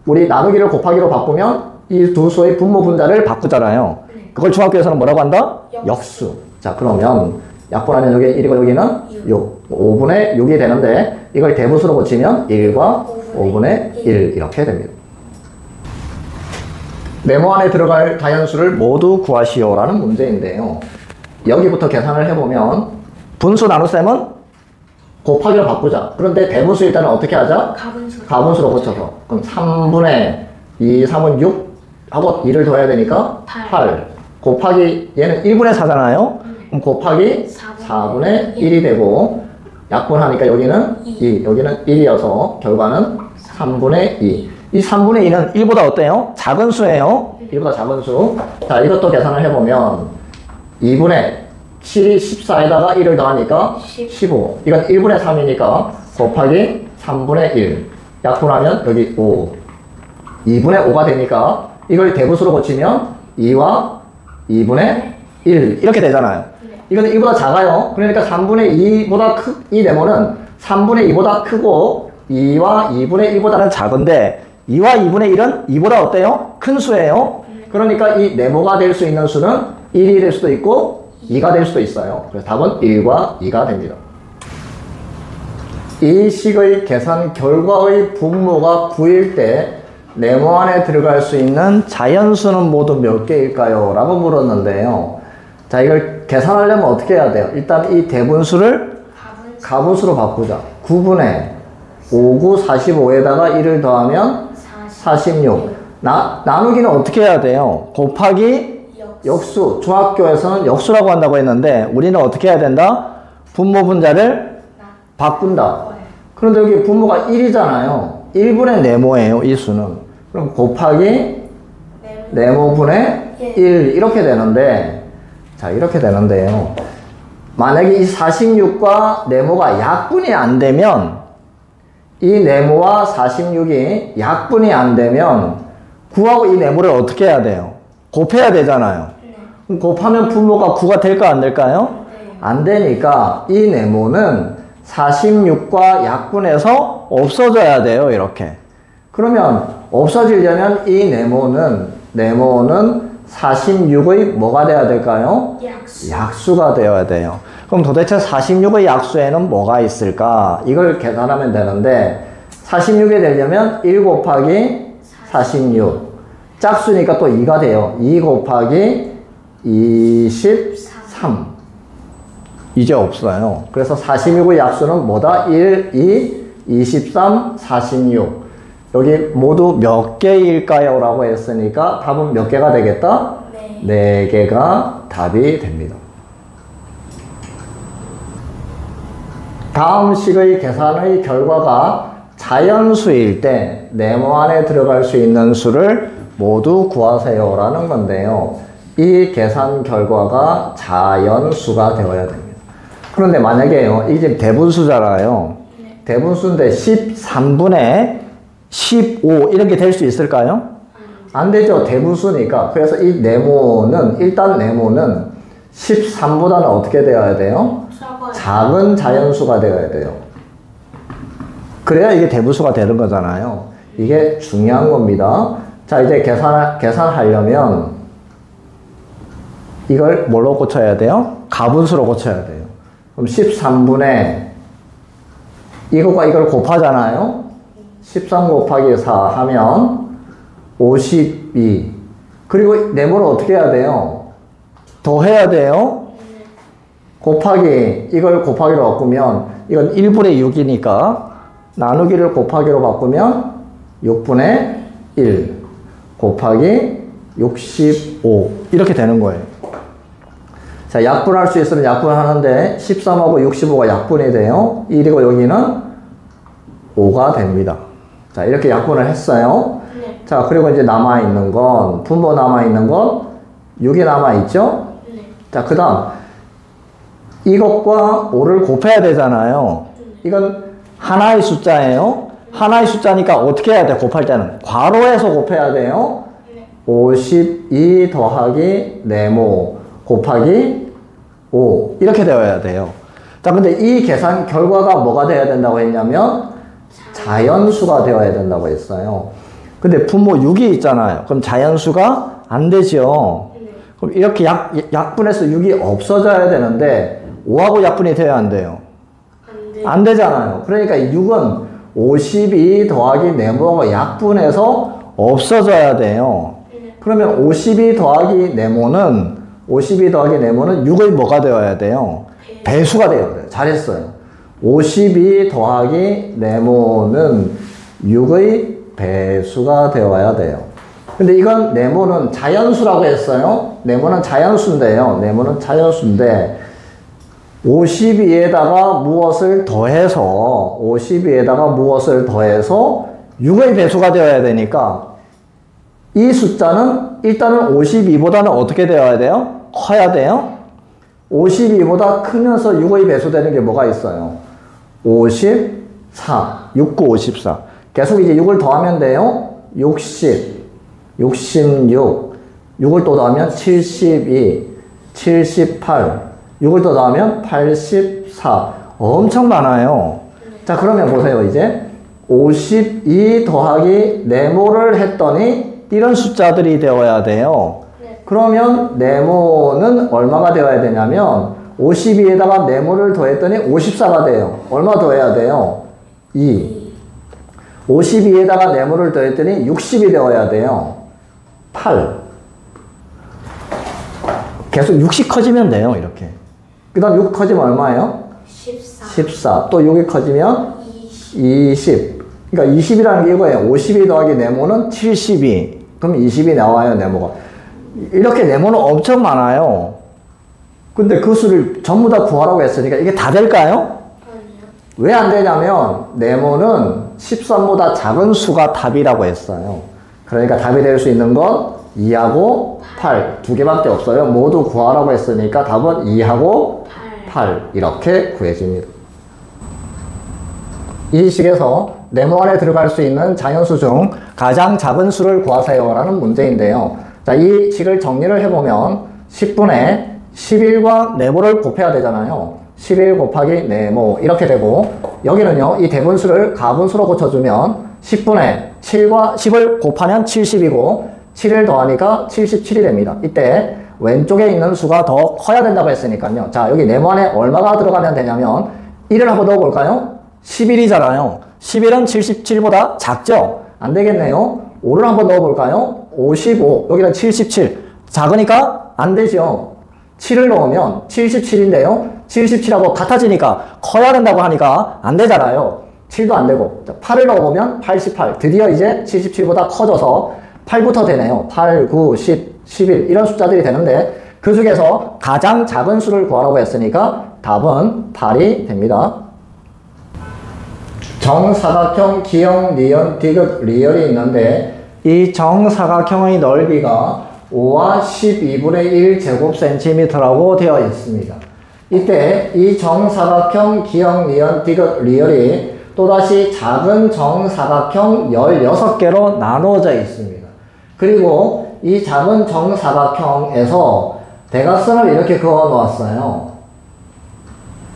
우리 나누기를 곱하기로 바꾸면 이 두 수의 분모 분자를 바꾸잖아요. 그걸 중학교에서는 뭐라고 한다? 역수. 자, 그러면 약분하면 여기 1이고 여기는 6 5분의 6이 되는데 이걸 대분수로 고치면 1과 5분의 1 이렇게 됩니다. 네모 안에 들어갈 다연수를 모두 구하시오 라는 문제인데요. 여기부터 계산을 해보면 분수 나눗셈은 곱하기로 바꾸자. 그런데 대분수일 때는 어떻게 하자? 가분수로 고쳐서. 그럼 3분의 2, 3은 6 하고 2를 더해야 되니까 8 곱하기 얘는 1분의 4잖아요. 그럼 곱하기 4분의 1이 되고 약분하니까 여기는 2, 여기는 1이어서 결과는 3분의 2. 이 3분의 2는 1보다 어때요? 작은 수예요. 1보다 작은 수. 자, 이것도 계산을 해보면 2분의 7이 14에다가 1을 더하니까 15. 이건 1분의 3이니까 곱하기 3분의 1. 약분하면 여기 5. 2분의 5가 되니까 이걸 대분수로 고치면 2와 2분의 1 이렇게 되잖아요. 이거는 1보다 작아요. 그러니까 3분의 2보다 이 네모는 3분의 2보다 크고 2와 2분의 1보다는 작은데 2와 2분의 1은 2보다 어때요? 큰 수예요. 그러니까 이 네모가 될 수 있는 수는 1이 될 수도 있고 2가 될 수도 있어요. 그래서 답은 1과 2가 됩니다. 이 식의 계산 결과의 분모가 9일 때 네모 안에 들어갈 수 있는 자연수는 모두 몇 개일까요? 라고 물었는데요. 자, 이걸 계산하려면 어떻게 해야 돼요? 일단 이 대분수를 가분수로 바꾸자. 9분의 5, 9, 45에다가 1을 더하면 46. 나누기는 어떻게 해야 돼요? 곱하기 역수. 중학교에서는 역수라고 한다고 했는데 우리는 어떻게 해야 된다? 분모 분자를 바꾼다. 그런데 여기 분모가 1이잖아요. 1분의 네모예요, 이 수는. 그럼 곱하기 네모분의 1 이렇게 되는데, 자, 이렇게 되는데요. 만약에 이 46과 네모가 약분이 안 되면, 이 네모와 46이 약분이 안 되면 9하고 이 네모를 어떻게 해야 돼요? 곱해야 되잖아요. 그럼 곱하면 분모가 9가 될까 안 될까요? 안 되니까 이 네모는 46과 약분해서 없어져야 돼요, 이렇게. 그러면 없어지려면 이 네모는 46의 뭐가 돼야 될까요? 약수가 되어야 돼요. 그럼 도대체 46의 약수에는 뭐가 있을까? 이걸 계산하면 되는데 46이 되려면 1 곱하기 46. 짝수니까 또 2가 돼요. 2 곱하기 23. 이제 없어요. 그래서 46의 약수는 뭐다? 1, 2, 23, 46. 여기 모두 몇 개일까요? 라고 했으니까 답은 몇 개가 되겠다? 네 개가 답이 됩니다. 다음 식의 계산의 결과가 자연수일 때 네모 안에 들어갈 수 있는 수를 모두 구하세요 라는 건데요. 이 계산 결과가 자연수가 되어야 됩니다. 그런데 만약에요, 이게 대분수잖아요. 대분수인데 13분의 15 이런 게 될 수 있을까요? 안 되죠. 대분수니까. 그래서 이 네모는, 일단 네모는 13보다는 어떻게 되어야 돼요? 작은 자연수가 되어야 돼요. 그래야 이게 대분수가 되는 거잖아요. 이게 중요한 겁니다. 자, 이제 계산하려면 이걸 뭘로 고쳐야 돼요? 가분수로 고쳐야 돼요. 그럼 13분의 이거과 이걸 곱하잖아요. 13 곱하기 4 하면 52. 그리고 네모를 어떻게 해야 돼요? 더 해야 돼요. 곱하기, 이걸 곱하기로 바꾸면 이건 1분의 6이니까 나누기를 곱하기로 바꾸면 6분의 1 곱하기 65 이렇게 되는 거예요. 자, 약분할 수 있으면 약분하는데 13하고 65가 약분이 돼요. 1이고 여기는 5가 됩니다. 자, 이렇게 약분을 했어요. 네. 자, 그리고 이제 남아있는 건, 분모 남아있는 건 6이 남아있죠? 네. 자, 그 다음 이것과 5를 곱해야 되잖아요. 이건 하나의 숫자예요. 하나의 숫자니까 어떻게 해야 돼? 곱할 때는 괄호에서 곱해야 돼요. 52 더하기 네모 곱하기 5 이렇게 되어야 돼요. 자, 근데 이 계산 결과가 뭐가 되어야 된다고 했냐면 자연수가 되어야 된다고 했어요. 근데 분모 6이 있잖아요. 그럼 자연수가 안 되죠. 그럼 이렇게 약분해서 6이 없어져야 되는데 5하고 약분이 돼야 안 돼요. 안 되잖아요. 그러니까 6은 52 더하기 네모가 약분해서 없어져야 돼요. 그러면 52 더하기 네모는 6의 뭐가 되어야 돼요? 배수가 되어야 돼요. 잘했어요. 52 더하기 네모는 6의 배수가 되어야 돼요. 근데 이건 네모는 자연수라고 했어요. 네모는 자연수인데요. 네모는 자연수인데 52에다가 무엇을 더해서 6의 배수가 되어야 되니까 이 숫자는 일단은 52보다는 어떻게 되어야 돼요? 커야 돼요. 52보다 크면서 6의 배수 되는 게 뭐가 있어요? 54, 6, 9, 54. 계속 이제 6을 더하면 돼요. 60, 66, 6을 또 더하면 72, 78, 6을 또 더하면 84. 엄청 많아요. 자, 그러면 보세요. 이제 52 더하기 네모를 했더니 이런 숫자들이 되어야 돼요. 그러면 네모는 얼마가 되어야 되냐면 52에다가 네모를 더했더니 54가 돼요. 얼마 더해야 돼요? 2. 52에다가 네모를 더했더니 60이 되어야 돼요. 8. 계속 60 커지면 돼요, 이렇게. 그 다음 6 커지면 얼마예요? 14. 14. 또 6이 커지면 20. 20. 그러니까 20이라는 게 이거예요. 52 더하기 네모는 72. 그럼 20이 나와요, 네모가. 이렇게 네모는 엄청 많아요. 근데 그 수를 전부 다 구하라고 했으니까 이게 다 될까요? 아니요. 왜 안 되냐면 네모는 13보다 작은 수가 답이라고 했어요. 그러니까 답이 될 수 있는 건 2하고 8 두 개밖에 없어요. 모두 구하라고 했으니까 답은 2하고 8 이렇게 구해집니다. 이 식에서 네모 안에 들어갈 수 있는 자연수 중 가장 작은 수를 구하세요 라는 문제인데요. 자, 이 식을 정리를 해보면 10분의 11과 네모를 곱해야 되잖아요. 11 곱하기 네모 이렇게 되고, 여기는요 이 대분수를 가분수로 고쳐주면 10분의 7과 10을 곱하면 70이고 7을 더하니까 77이 됩니다. 이때 왼쪽에 있는 수가 더 커야 된다고 했으니까요. 자, 여기 네모 안에 얼마가 들어가면 되냐면 1을 한번 넣어볼까요? 11이잖아요. 11은 77보다 작죠? 안 되겠네요. 5를 한번 넣어볼까요? 55. 여기는 77. 작으니까 안 되죠. 7을 넣으면 77인데요. 77하고 같아지니까 커야 된다고 하니까 안 되잖아요. 7도 안 되고. 8을 넣어보면 88. 드디어 이제 77보다 커져서 8부터 되네요. 8, 9, 10, 11 이런 숫자들이 되는데 그 중에서 가장 작은 수를 구하라고 했으니까 답은 8이 됩니다. 정사각형, 기형, 니은, 디귿, 리얼이 있는데 이 정사각형의 넓이가 5와 12분의 1 제곱센티미터라고 되어 있습니다. 이때 이 정사각형, 기형, 니은, 디귿, 리얼이 또다시 작은 정사각형 16개로 나누어져 있습니다. 그리고 이 작은 정사각형에서 대각선을 이렇게 그어 놓았어요.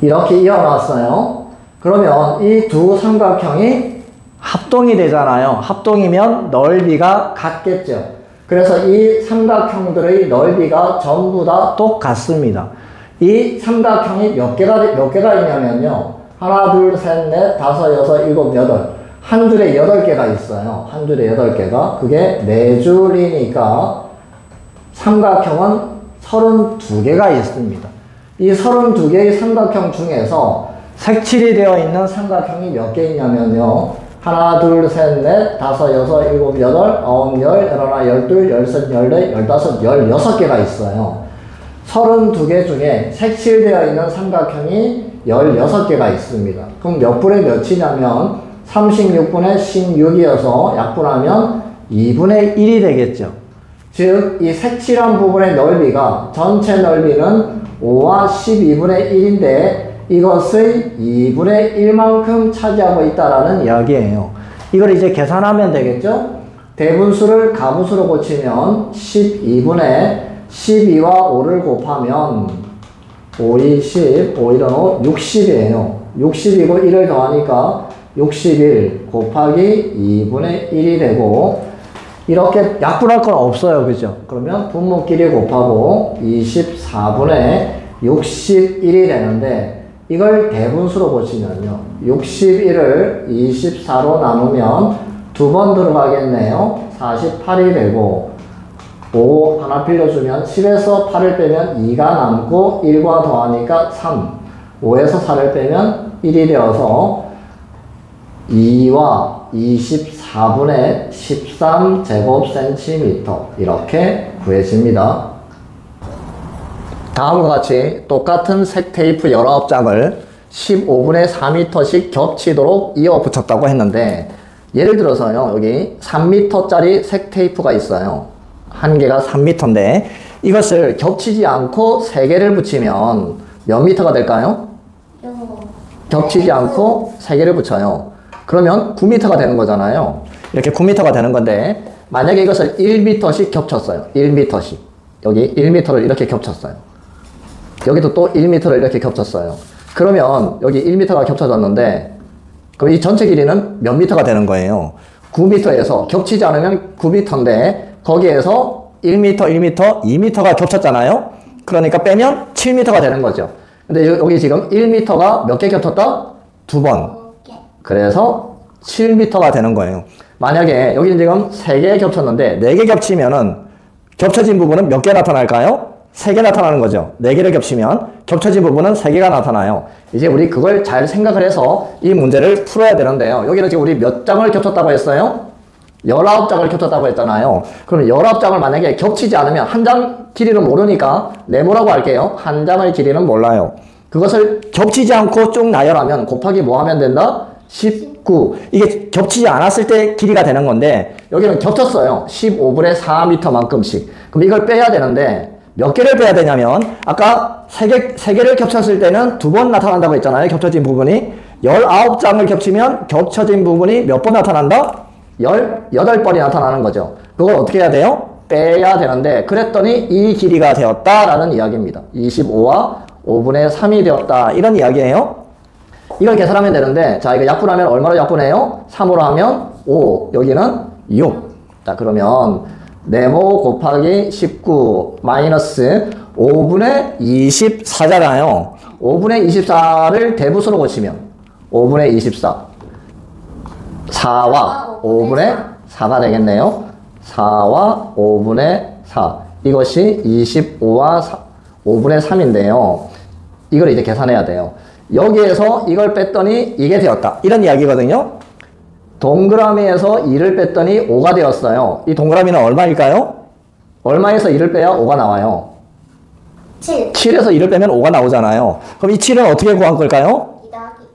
이렇게 이어 놨어요. 그러면 이 두 삼각형이 합동이 되잖아요. 합동이면 넓이가 같겠죠. 그래서 이 삼각형들의 넓이가 전부 다 똑같습니다. 이 삼각형이 몇 개가 있냐면요. 하나, 둘, 셋, 넷, 다섯, 여섯, 일곱, 여덟. 한 줄에 8개가 있어요. 한 줄에 8개가. 그게 4줄이니까 삼각형은 32개가 있습니다. 이 32개의 삼각형 중에서 색칠이 되어 있는 삼각형이 몇 개 있냐면요. 하나, 둘, 셋, 넷, 다섯, 여섯, 일곱, 여덟, 아홉, 열, 열하나, 열둘, 열셋, 열넷, 열다섯, 16개가 있어요. 32개 중에 색칠되어 있는 삼각형이 16개가 있습니다. 그럼 몇 분의 몇이냐면 36분의 16이어서 약분하면 2분의 1이 되겠죠. 즉, 이 색칠한 부분의 넓이가 전체 넓이는 5와 12분의 1인데 이것의 2분의 1만큼 차지하고 있다라는 이야기예요. 이걸 이제 계산하면 되겠죠? 대분수를 가분수로 고치면 12분의 12와 5를 곱하면 5, 2, 10, 5, 1은 5, 60이에요. 60이고 1을 더하니까 61 곱하기 2분의 1이 되고, 이렇게 약분할 건 없어요. 그죠? 그러면 분모끼리 곱하고 24분의 61이 되는데, 이걸 대분수로 고치면요. 61을 24로 나누면 2번 들어가겠네요. 48이 되고, 5 하나 빌려주면 10에서 8을 빼면 2가 남고 1과 더하니까 3. 5에서 4를 빼면 1이 되어서 2와 24분의 13 제곱센티미터 이렇게 구해집니다. 다음과 같이 똑같은 색 테이프 19장을 15분의 4m씩 겹치도록 이어 붙였다고 했는데, 예를 들어서요, 여기 3m짜리 색 테이프가 있어요. 한 개가 3m인데 이것을 겹치지 않고 3개를 붙이면 몇 미터가 될까요? 겹치지 않고 3개를 붙여요. 그러면 9m가 되는 거잖아요. 이렇게 9m가 되는 건데, 만약에 이것을 1m씩 겹쳤어요. 1m씩. 여기 1m를 이렇게 겹쳤어요. 여기도 또 1m를 이렇게 겹쳤어요. 그러면 여기 1m가 겹쳐졌는데, 그럼 이 전체 길이는 몇 미터가 되는 거예요? 9m에서 겹치지 않으면 9m인데, 거기에서 1m, 1m, 2m가 겹쳤잖아요? 그러니까 빼면 7m가 되는 거죠. 근데 여기 지금 1m가 몇 개 겹쳤다? 2번. 그래서 7m가 되는 거예요. 만약에 여기 지금 3개 겹쳤는데 4개 겹치면은 겹쳐진 부분은 몇 개 나타날까요? 3개 나타나는 거죠. 4개를 겹치면 겹쳐진 부분은 3개가 나타나요. 이제 우리 그걸 잘 생각을 해서 이 문제를 풀어야 되는데요. 여기는 지금 우리 몇 장을 겹쳤다고 했어요? 19장을 겹쳤다고 했잖아요. 그럼 19장을 만약에 겹치지 않으면 한 장 길이는 모르니까 네모라고 할게요. 한 장의 길이는 몰라요. 그것을 겹치지 않고 쭉 나열하면 곱하기 뭐 하면 된다? 19. 이게 겹치지 않았을 때 길이가 되는 건데 여기는 겹쳤어요. 15분의 4m만큼씩. 그럼 이걸 빼야 되는데 몇 개를 빼야 되냐면 아까 3개를 겹쳤을 때는 2번 나타난다고 했잖아요. 겹쳐진 부분이. 19장을 겹치면 겹쳐진 부분이 몇 번 나타난다? 18번이 나타나는 거죠. 그걸 어떻게 해야 돼요? 빼야 되는데 그랬더니 이 길이가 되었다라는 이야기입니다. 25와 5분의 3이 되었다. 이런 이야기예요. 이걸 계산하면 되는데 자 이거 약분하면 얼마로 약분해요? 3으로 하면 5. 여기는 6. 자 그러면 네모 곱하기 19 마이너스 5분의 24잖아요. 5분의 24를 대부수로 고치면 5분의 24 4와 5분의 4가 되겠네요. 4와 5분의 4 이것이 25와 5분의 3인데요. 이걸 이제 계산해야 돼요. 여기에서 이걸 뺐더니 이게 되었다. 이런 이야기거든요. 동그라미에서 2를 뺐더니 5가 되었어요. 이 동그라미는 얼마일까요? 얼마에서 2를 빼야 5가 나와요? 7. 7에서 2를 빼면 5가 나오잖아요. 그럼 이 7은 어떻게 구한 걸까요?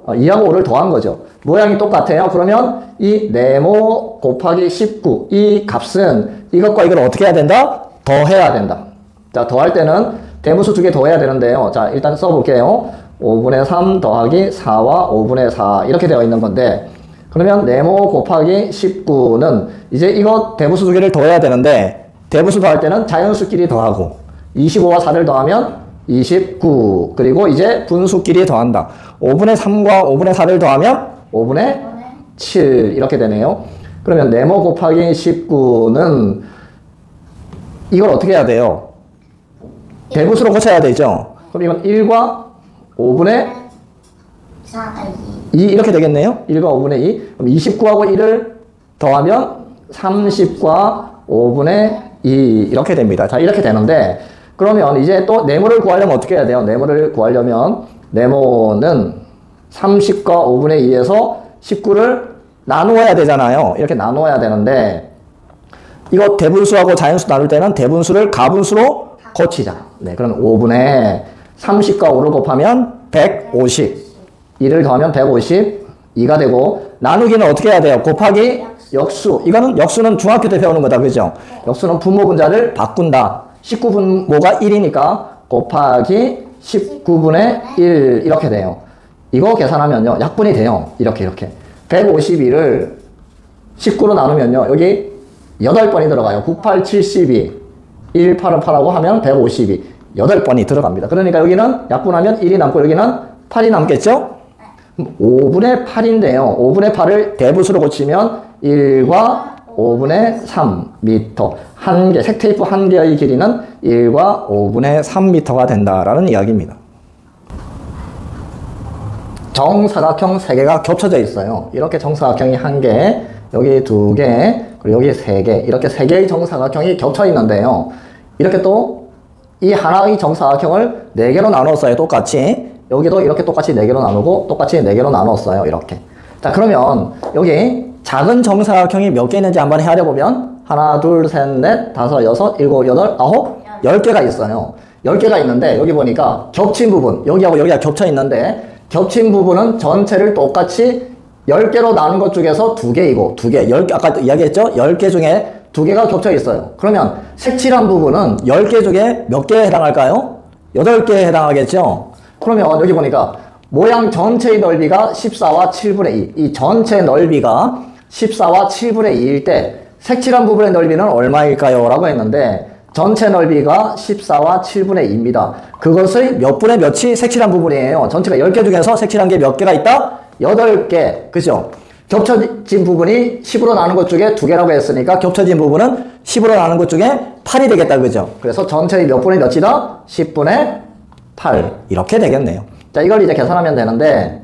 2하고 5를 더한 거죠. 모양이 똑같아요. 그러면 이 네모 곱하기 19 이 값은 이것과 이걸 어떻게 해야 된다? 더해야 된다. 자, 더할 때는 대무수 2개 더해야 되는데요. 자, 일단 써볼게요. 5분의 3 더하기 4와 5분의 4 이렇게 되어 있는 건데 그러면 네모 곱하기 19는 이제 이거 대무수 2개를 더해야 되는데 대무수 더할 때는 자연수끼리 더하고 25와 4를 더하면 29 그리고 이제 분수끼리 더한다. 5분의 3과 5분의 4를 더하면 5분의 7 이렇게 되네요. 그러면 네모 곱하기 19는 이걸 어떻게 해야 돼요? 대분수로 고쳐야 되죠. 그럼 이건 1과 5분의 2 이렇게 되겠네요. 1과 5분의 2 그럼 29하고 1을 더하면 30과 5분의 2 이렇게 됩니다. 자 이렇게 되는데 그러면 이제 또 네모를 구하려면 어떻게 해야 돼요? 네모를 구하려면 네모는 30과 5분의 2에서 19를 나누어야 되잖아요. 이렇게 나누어야 되는데 이거 대분수하고 자연수 나눌 때는 대분수를 가분수로 고치자. 네, 그럼 5분의 30과 5를 곱하면 150 2를 더하면 152가 되고 나누기는 어떻게 해야 돼요? 곱하기 역수. 이거는 역수는 중학교 때 배우는 거다. 그죠? 역수는 분모 분자를 바꾼다. 19분모가 1이니까 곱하기 19분의 1 이렇게 돼요. 이거 계산하면요. 약분이 돼요. 이렇게 152를 19로 나누면요. 여기 8번이 들어가요. 9, 8, 72 1, 8은 8하고 하면 152 8번이 들어갑니다. 그러니까 여기는 약분하면 1이 남고 여기는 8이 남겠죠? 5분의 8인데요. 5분의 8을 대분수로 고치면 1과 5분의 3m. 한 개, 색테이프 한 개의 길이는 1과 5분의 3m가 된다라는 이야기입니다. 정사각형 3개가 겹쳐져 있어요. 이렇게 정사각형이 1개, 여기 2개, 그리고 여기 3개. 이렇게 3개의 정사각형이 겹쳐 있는데요. 이렇게 또 이 하나의 정사각형을 4개로 나눴어요. 똑같이. 여기도 이렇게 똑같이 4개로 나누고 똑같이 4개로 나눴어요. 이렇게. 자, 그러면 여기 작은 정사각형이 몇 개 있는지 한번 헤아려보면 하나, 둘, 셋, 넷, 다섯, 여섯, 일곱, 여덟, 아홉, 10개가 있어요. 10개가 있는데 여기 보니까 겹친 부분, 여기하고 여기가 겹쳐 있는데 겹친 부분은 전체를 똑같이 10개로 나눈 것 중에서 2개이고 2개, 10개, 아까 이야기했죠? 10개 중에 2개가 겹쳐 있어요. 그러면 색칠한 부분은 10개 중에 몇 개에 해당할까요? 8개에 해당하겠죠? 그러면 여기 보니까 모양 전체의 넓이가 14와 7분의 2. 이 전체 넓이가 14와 7분의 2일 때 색칠한 부분의 넓이는 얼마일까요? 라고 했는데 전체 넓이가 14와 7분의 2입니다. 그것의 몇 분의 몇이 색칠한 부분이에요. 전체가 10개 중에서 색칠한 게 몇 개가 있다? 8개. 그죠? 겹쳐진 부분이 10으로 나눈 것 중에 2개라고 했으니까 겹쳐진 부분은 10으로 나눈 것 중에 8이 되겠다. 그죠? 그래서 전체의 몇 분의 몇이다? 10분의 8. 이렇게 되겠네요. 자, 이걸 이제 계산하면 되는데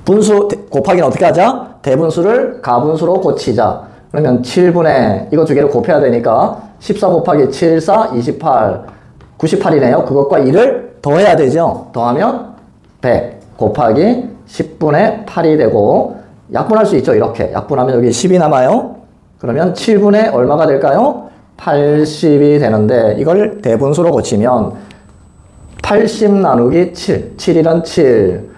분수 곱하기는 어떻게 하자? 대분수를 가분수로 고치자. 그러면 7분의 이거 두 개를 곱해야 되니까 14 곱하기 7, 4, 28, 98이네요. 그것과 2를 더해야 되죠. 더하면 100 곱하기 10분의 8이 되고 약분할 수 있죠. 이렇게 약분하면 여기 10이 남아요. 그러면 7분의 얼마가 될까요? 80이 되는데 이걸 대분수로 고치면 80 나누기 7, 7이란 7,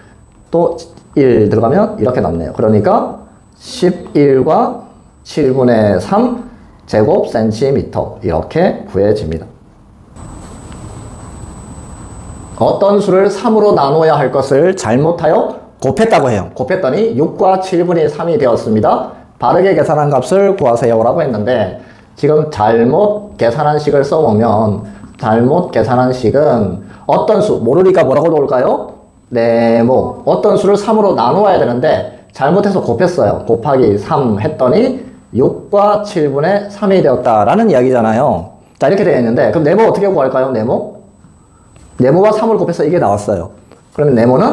또 1 들어가면 이렇게 남네요. 그러니까 11과 7분의 3 제곱센티미터 이렇게 구해집니다. 어떤 수를 3으로 나눠야 할 것을 잘못하여 곱했다고 해요. 곱했더니 6과 7분의 3이 되었습니다. 바르게 계산한 값을 구하세요 라고 했는데 지금 잘못 계산한 식을 써보면 잘못 계산한 식은 어떤 수, 모르니까 뭐라고 나올까요? 네모. 어떤 수를 3으로 나누어야 되는데 잘못해서 곱했어요. 곱하기 3 했더니 6과 7분의 3이 되었다라는 이야기잖아요. 자, 이렇게 되어 있는데 그럼 네모 어떻게 구할까요? 네모? 네모와 3을 곱해서 이게 나왔어요. 그러면 네모는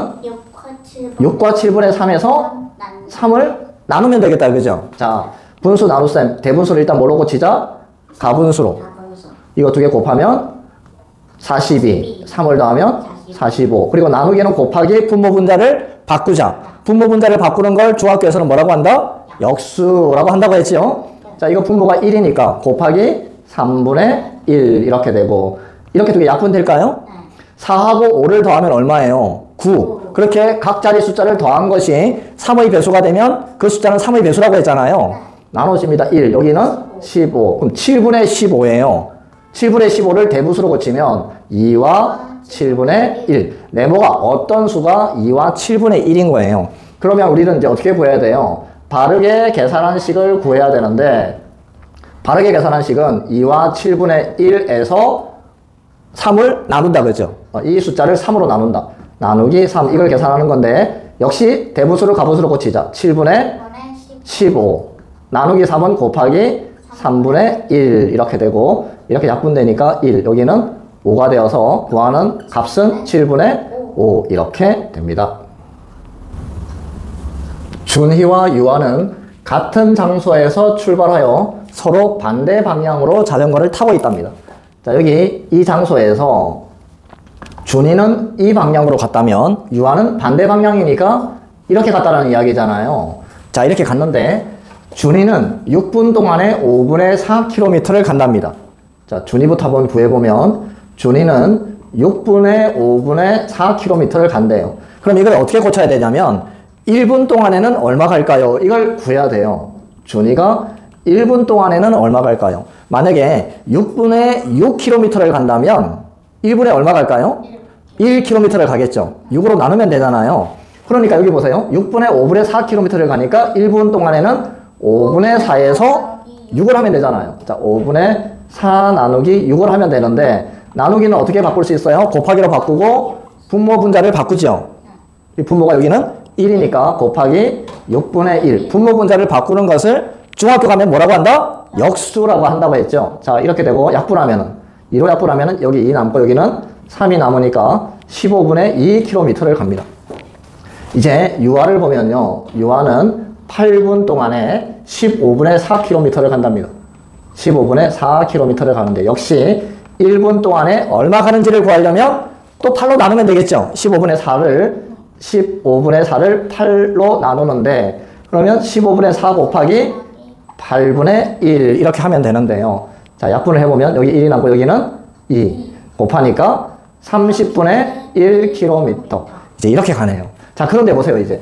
6과 7분의 3에서 3을 나누면 되겠다. 그죠? 자, 분수 나눗셈. 대분수를 일단 뭐로 고치자? 가분수로. 이거 두 개 곱하면 42. 3을 더하면 45. 그리고 나누기는 곱하기 분모분자를 바꾸자. 분모분자를 바꾸는 걸 중학교에서는 뭐라고 한다? 역수라고 한다고 했죠? 자, 이거 분모가 1이니까 곱하기 3분의 1 이렇게 되고 이렇게 두 개 약분될까요? 4하고 5를 더하면 얼마예요? 9. 그렇게 각 자리 숫자를 더한 것이 3의 배수가 되면 그 숫자는 3의 배수라고 했잖아요. 나눠집니다. 1. 여기는 15. 그럼 7분의 15예요. 7분의 15를 대분수로 고치면 2와 7분의 1. 네모가 어떤 수가 2와 7분의 1인 거예요. 그러면 우리는 이제 어떻게 구해야 돼요? 바르게 계산한 식을 구해야 되는데 바르게 계산한 식은 2와 7분의 1에서 3을 나눈다 그죠? 이 숫자를 3으로 나눈다. 나누기 3 이걸 계산하는 건데 역시 대분수를 가분수로 고치자. 7분의 15 나누기 3은 곱하기 3분의 1 이렇게 되고 이렇게 약분되니까 1 여기는 5가 되어서 구하는 값은 7분의 5 이렇게 됩니다. 준희와 유아는 같은 장소에서 출발하여 서로 반대 방향으로 자전거를 타고 있답니다. 자, 여기 이 장소에서 준이는 이 방향으로 갔다면 유아는 반대 방향이니까 이렇게 갔다라는 이야기잖아요. 자, 이렇게 갔는데 준이는 6분 동안에 5분의 4km를 간답니다. 자, 준이부터 한번 구해보면 준이는 6분의 5분의 4km를 간대요. 그럼 이걸 어떻게 고쳐야 되냐면 1분 동안에는 얼마 갈까요? 이걸 구해야 돼요. 준이가 1분 동안에는 얼마 갈까요? 만약에 6분의 6km를 간다면 1분에 얼마 갈까요? 1km를 가겠죠. 6으로 나누면 되잖아요. 그러니까 여기 보세요. 6분의 5분의 4km를 가니까 1분 동안에는 5분의 4에서 6을 하면 되잖아요. 자, 5분의 4 나누기 6을 하면 되는데 나누기는 어떻게 바꿀 수 있어요? 곱하기로 바꾸고 분모 분자를 바꾸죠. 이 분모가 여기는 1이니까 곱하기 6분의 1. 분모 분자를 바꾸는 것을 중학교 가면 뭐라고 한다? 역수라고 한다고 했죠. 자, 이렇게 되고 약분하면은 2로 약분하면은 여기 2 남고 여기는 3이 남으니까 15분의 2km를 갑니다. 이제 유아를 보면요. 유아는 8분 동안에 15분의 4km를 간답니다. 15분의 4km를 가는데 역시 1분 동안에 얼마 가는지를 구하려면 또 8로 나누면 되겠죠. 15분의 4를 8로 나누는데 그러면 15분의 4 곱하기 8분의 1 이렇게 하면 되는데요. 자, 약분을 해보면 여기 1이 남고 여기는 2 곱하니까 30분의 1km 이제 이렇게 가네요. 자, 그런데 보세요. 이제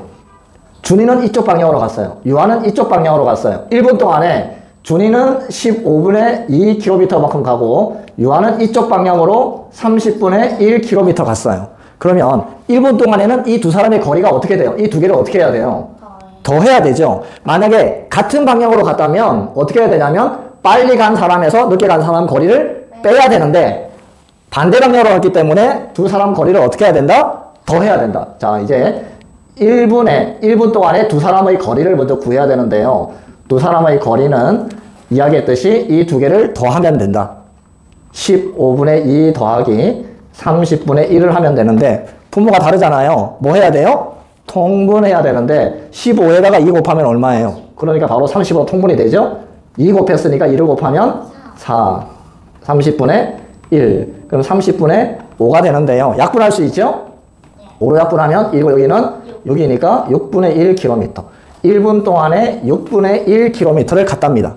준이는 이쪽 방향으로 갔어요. 유아는 이쪽 방향으로 갔어요. 1분 동안에 준이는 15분의 2km만큼 가고 유아는 이쪽 방향으로 30분의 1km 갔어요. 그러면 1분 동안에는 이 두 사람의 거리가 어떻게 돼요? 이 두 개를 어떻게 해야 돼요? 더해야 되죠. 만약에 같은 방향으로 갔다면 어떻게 해야 되냐면 빨리 간 사람에서 늦게 간 사람 거리를 빼야 되는데 반대 방향으로 갔기 때문에 두 사람 거리를 어떻게 해야 된다? 더해야 된다. 자, 이제 1분 동안에 두 사람의 거리를 먼저 구해야 되는데요. 두 사람의 거리는 이야기했듯이 이 두 개를 더하면 된다. 15분의 2 더하기 30분의 1을 하면 되는데 분모가 다르잖아요. 뭐 해야 돼요? 통분해야 되는데 15에다가 2 곱하면 얼마예요? 그러니까 바로 35 통분이 되죠? 2 곱했으니까 2를 곱하면 4. 30분의 1. 그럼 30분의 5가 되는데요. 약분할 수 있죠? 5로 약분하면 1이고 여기는 6이니까 6분의 1km. 1분 동안에 6분의 1km를 갔답니다.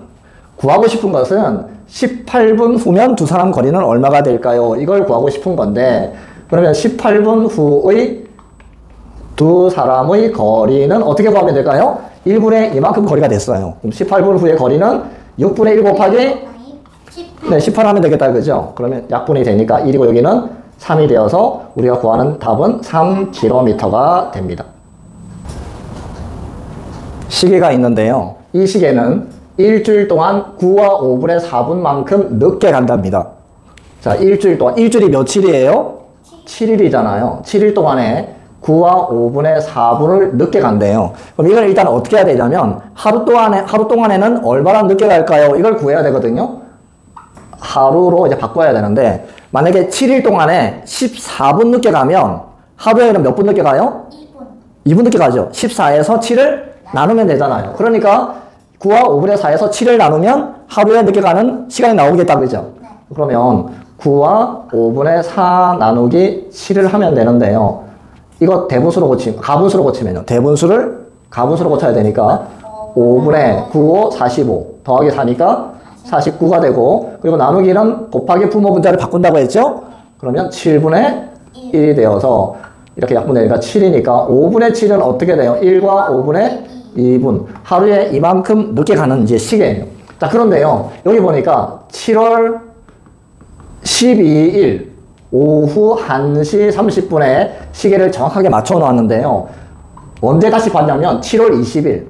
구하고 싶은 것은 18분 후면 두 사람 거리는 얼마가 될까요? 이걸 구하고 싶은 건데 그러면 18분 후의 두 사람의 거리는 어떻게 구하면 될까요? 1분의 이만큼 거리가 됐어요. 그럼 18분 후의 거리는 6분의 1 곱하기 18 하면 되겠다 그죠? 그러면 약분이 되니까 1이고 여기는 3이 되어서 우리가 구하는 답은 3km가 됩니다. 시계가 있는데요. 이 시계는 일주일 동안 9와 5분의 4분만큼 늦게 간답니다. 자, 일주일 동안, 일주일이 며칠이에요? 7일이잖아요. 7일 동안에 9와 5분의 4분을 늦게 간대요. 그럼 이걸 일단 어떻게 해야 되냐면 하루 동안에는 얼마나 늦게 갈까요? 이걸 구해야 되거든요. 하루로 이제 바꿔야 되는데 만약에 7일 동안에 14분 늦게 가면 하루에는 몇 분 늦게 가요? 2분 늦게 가죠. 14에서 7을 나누면 되잖아요. 그러니까 9와 5분의 4에서 7을 나누면 하루에 늦게 가는 시간이 나오겠다 그죠? 그러면 9와 5분의 4 나누기 7을 하면 되는데요. 이거 대분수로 고치면, 가분수로 고치면요. 대분수를 가분수로 고쳐야 되니까 5분의 9, 5, 45 더하기 4니까 49가 되고 그리고 나누기는 곱하기 부모 분자를 바꾼다고 했죠? 그러면 7분의 1이 되어서 이렇게 약분되니까 7이니까 5분의 7은 어떻게 돼요? 1과 5분의 2분. 하루에 이만큼 늦게 가는 이제 시계예요. 자, 그런데요. 여기 보니까 7월 12일 오후 1시 30분에 시계를 정확하게 맞춰 놓았는데요. 언제 다시 봤냐면 7월 20일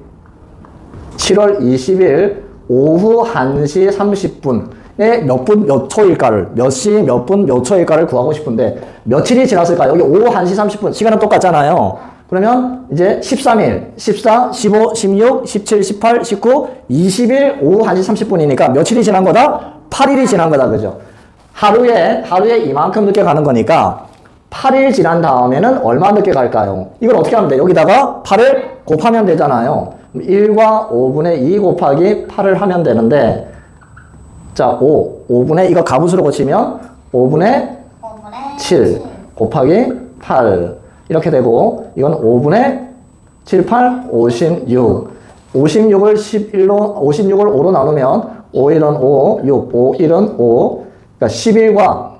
오후 1시 30분에 몇 초일까를, 몇 시, 몇 분, 몇 초일까를 구하고 싶은데 며칠이 지났을까요? 여기 오후 1시 30분 시간은 똑같잖아요. 그러면 이제 13일, 14, 15, 16, 17, 18, 19, 20일 오후 1시 30분이니까 며칠이 지난 거다? 8일이 지난 거다. 그죠? 하루에 이만큼 늦게 가는 거니까 8일 지난 다음에는 얼마 늦게 갈까요? 이걸 어떻게 하면 돼? 여기다가 8을 곱하면 되잖아요. 1과 5분의 2 곱하기 8을 하면 되는데 자, 5분의 이거 가분수로 고치면 5분의 7 곱하기 8 이렇게 되고 이건 5분의 7, 8, 56 56을 11로 56을 5로 나누면 5일은 5, 6, 5일은 5 그러니까 11과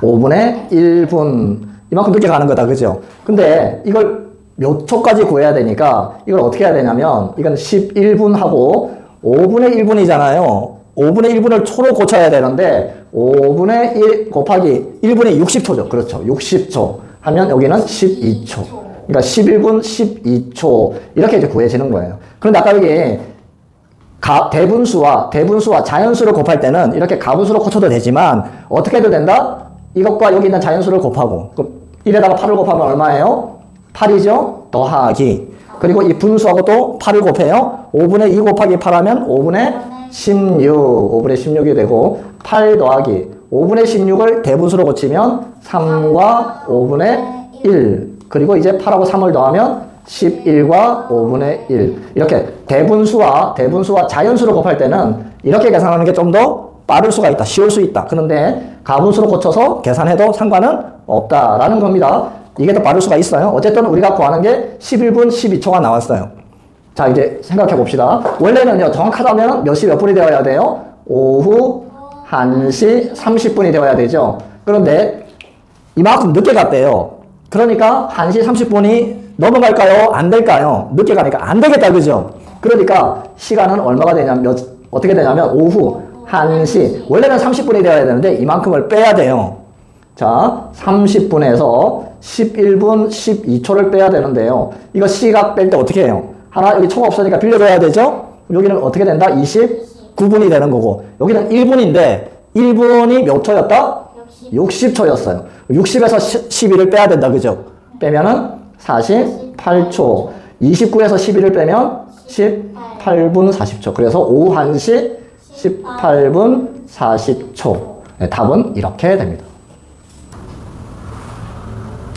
5분의 1분 이만큼 늦게 가는 거다 그죠? 근데 이걸 몇 초까지 구해야 되니까 이걸 어떻게 해야 되냐면 이건 11분하고 5분의 1분이잖아요. 5분의 1분을 초로 고쳐야 되는데 5분의 1 곱하기 1분의 60초죠. 그렇죠. 60초 하면 여기는 12초. 그러니까 11분 12초 이렇게 이제 구해지는 거예요. 그런데 아까 여기 대분수와 자연수를 곱할 때는 이렇게 가분수로 고쳐도 되지만 어떻게 해도 된다? 이것과 여기 있는 자연수를 곱하고 1에다가 8을 곱하면 얼마예요? 8이죠? 더하기 그리고 이 분수하고 또 8을 곱해요. 5분의 2 곱하기 8 하면 5분의 16이 되고 8 더하기 5분의 16을 대분수로 고치면 3과 5분의 1 그리고 이제 8하고 3을 더하면 11과 5분의 1 이렇게 대분수와 자연수를 곱할 때는 이렇게 계산하는 게 좀 더 빠를 수가 있다. 쉬울 수 있다. 그런데 가분수로 고쳐서 계산해도 상관은 없다라는 겁니다. 이게 더 빠를 수가 있어요. 어쨌든 우리가 구하는 게 11분 12초가 나왔어요. 자, 이제 생각해 봅시다. 원래는요, 정확하다면 몇 시 몇 분이 되어야 돼요? 오후 1시 30분이 되어야 되죠. 그런데 이만큼 늦게 갔대요. 그러니까 1시 30분이 넘어갈까요? 안 될까요? 늦게 가니까 안 되겠다. 그죠? 그러니까 시간은 얼마가 되냐면, 어떻게 되냐면 오후 1시, 원래는 30분이 되어야 되는데 이만큼을 빼야 돼요. 자, 30분에서 11분 12초를 빼야 되는데요. 이거 시각 뺄 때 어떻게 해요? 하나, 여기 초가 없으니까 빌려줘야 되죠? 여기는 어떻게 된다? 29분이 되는 거고, 여기는 1분인데, 1분이 몇 초였다? 60초였어요. 60에서 11을 빼야 된다. 그죠? 빼면은 48초. 29에서 11을 빼면 18분 40초. 그래서 오후 1시 18분 40초. 네, 답은 이렇게 됩니다.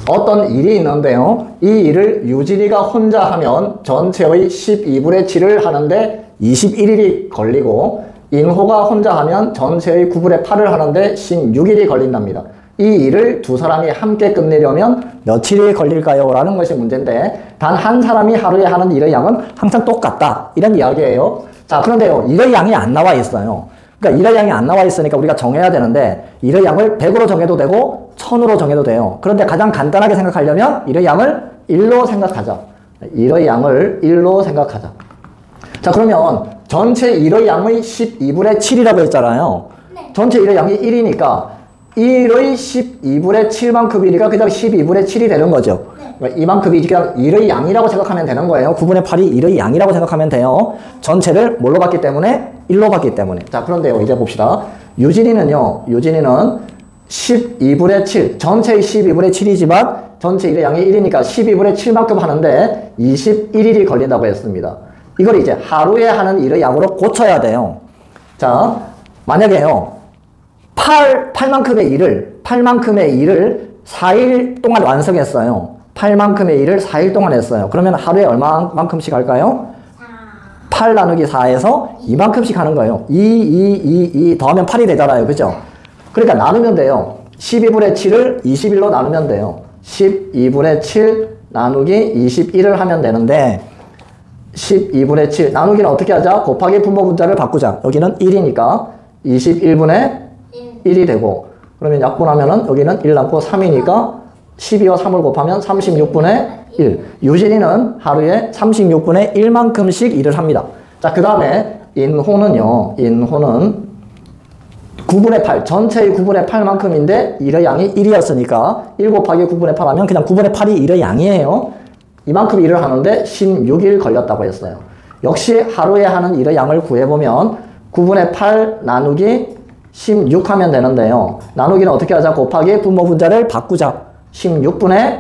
어떤 일이 있는데요. 이 일을 유진이가 혼자 하면 전체의 12분의 7을 하는데 21일이 걸리고 인호가 혼자 하면 전체의 9분의 8을 하는데 16일이 걸린답니다. 이 일을 두 사람이 함께 끝내려면 며칠이 걸릴까요? 라는 것이 문제인데 단 한 사람이 하루에 하는 일의 양은 항상 똑같다. 이런 이야기예요. 자, 그런데요. 일의 양이 안 나와 있어요. 그러니까 일의 양이 안 나와 있으니까 우리가 정해야 되는데 일의 양을 100으로 정해도 되고 1000으로 정해도 돼요. 그런데 가장 간단하게 생각하려면 일의 양을 1로 생각하자. 일의 양을 1로 생각하자. 자, 그러면 전체 일의 양의 12분의 7이라고 했잖아요. 네. 전체 일의 양이 1이니까 1의 12분의 7만큼이니까 그냥 12분의 7이 되는 거죠. 네. 그러니까 이만큼이 그냥 1의 양이라고 생각하면 되는 거예요. 9분의 8이 1의 양이라고 생각하면 돼요. 전체를 뭘로 봤기 때문에? 1로 봤기 때문에. 자, 그런데요. 이제 봅시다. 유진이는요. 유진이는 12분의 7. 전체의 12분의 7이지만 전체 일의 양이 1이니까 12분의 7만큼 하는데 21일이 걸린다고 했습니다. 이걸 이제 하루에 하는 일의 양으로 고쳐야 돼요. 자, 만약에요. 8만큼의 일을 4일 동안 완성했어요. 8만큼의 일을 4일 동안 했어요. 그러면 하루에 얼마만큼씩 할까요? 8 나누기 4에서 2만큼씩 하는 거예요. 2 더하면 8이 되잖아요. 그죠? 그러니까 나누면 돼요. 12분의 7을 21로 나누면 돼요. 12분의 7 나누기 21을 하면 되는데 12분의 7 나누기는 어떻게 하자? 곱하기 분모 분자를 바꾸자. 여기는 1이니까 21분의 1이 되고 그러면 약분하면은 여기는 1 남고 3이니까 12와 3을 곱하면 36분의 1. 유진이는 하루에 36분의 1만큼씩 일을 합니다. 자, 그 다음에 인호는요. 인호는 9분의 8. 전체의 9분의 8만큼인데 일의 양이 1이었으니까 1 곱하기 9분의 8 하면 그냥 9분의 8이 일의 양이에요. 이만큼 일을 하는데 16일 걸렸다고 했어요. 역시 하루에 하는 일의 양을 구해보면 9분의 8 나누기 16 하면 되는데요. 나누기는 어떻게 하자? 곱하기 분모 분자를 바꾸자. 16분의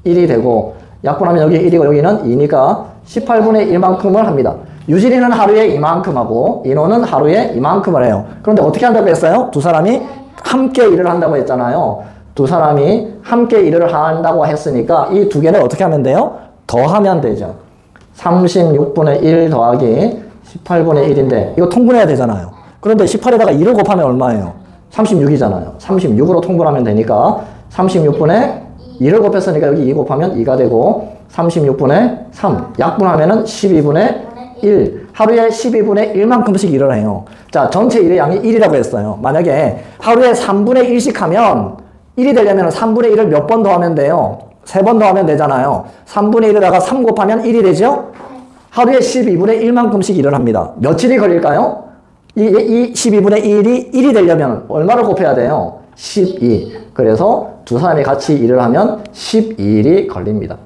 1이 되고 약분하면 여기 1이고 여기는 2니까 18분의 1만큼을 합니다. 유진이는 하루에 이만큼 하고 인호는 하루에 이만큼을 해요. 그런데 어떻게 한다고 했어요? 두 사람이 함께 일을 한다고 했잖아요. 두 사람이 함께 일을 한다고 했으니까 이 두 개를 어떻게 하면 돼요? 더하면 되죠. 36분의 1 더하기 18분의 1인데 이거 통분해야 되잖아요. 그런데 18에다가 2를 곱하면 얼마예요? 36이잖아요. 36으로 통분하면 되니까 36분의 2를 곱했으니까 여기 2 곱하면 2가 되고 36분의 3 약분하면은 12분의 1 하루에 12분의 1만큼씩 일을 해요. 자, 전체 일의 양이 1이라고 했어요. 만약에 하루에 3분의 1씩 하면 1이 되려면 3분의 1을 몇 번 더하면 돼요? 3번 더하면 되잖아요. 3분의 1에다가 3 곱하면 1이 되죠? 하루에 12분의 1만큼씩 일을 합니다. 며칠이 걸릴까요? 이 12분의 1이 되려면 얼마를 곱해야 돼요? 12. 그래서 두 사람이 같이 일을 하면 12일이 걸립니다.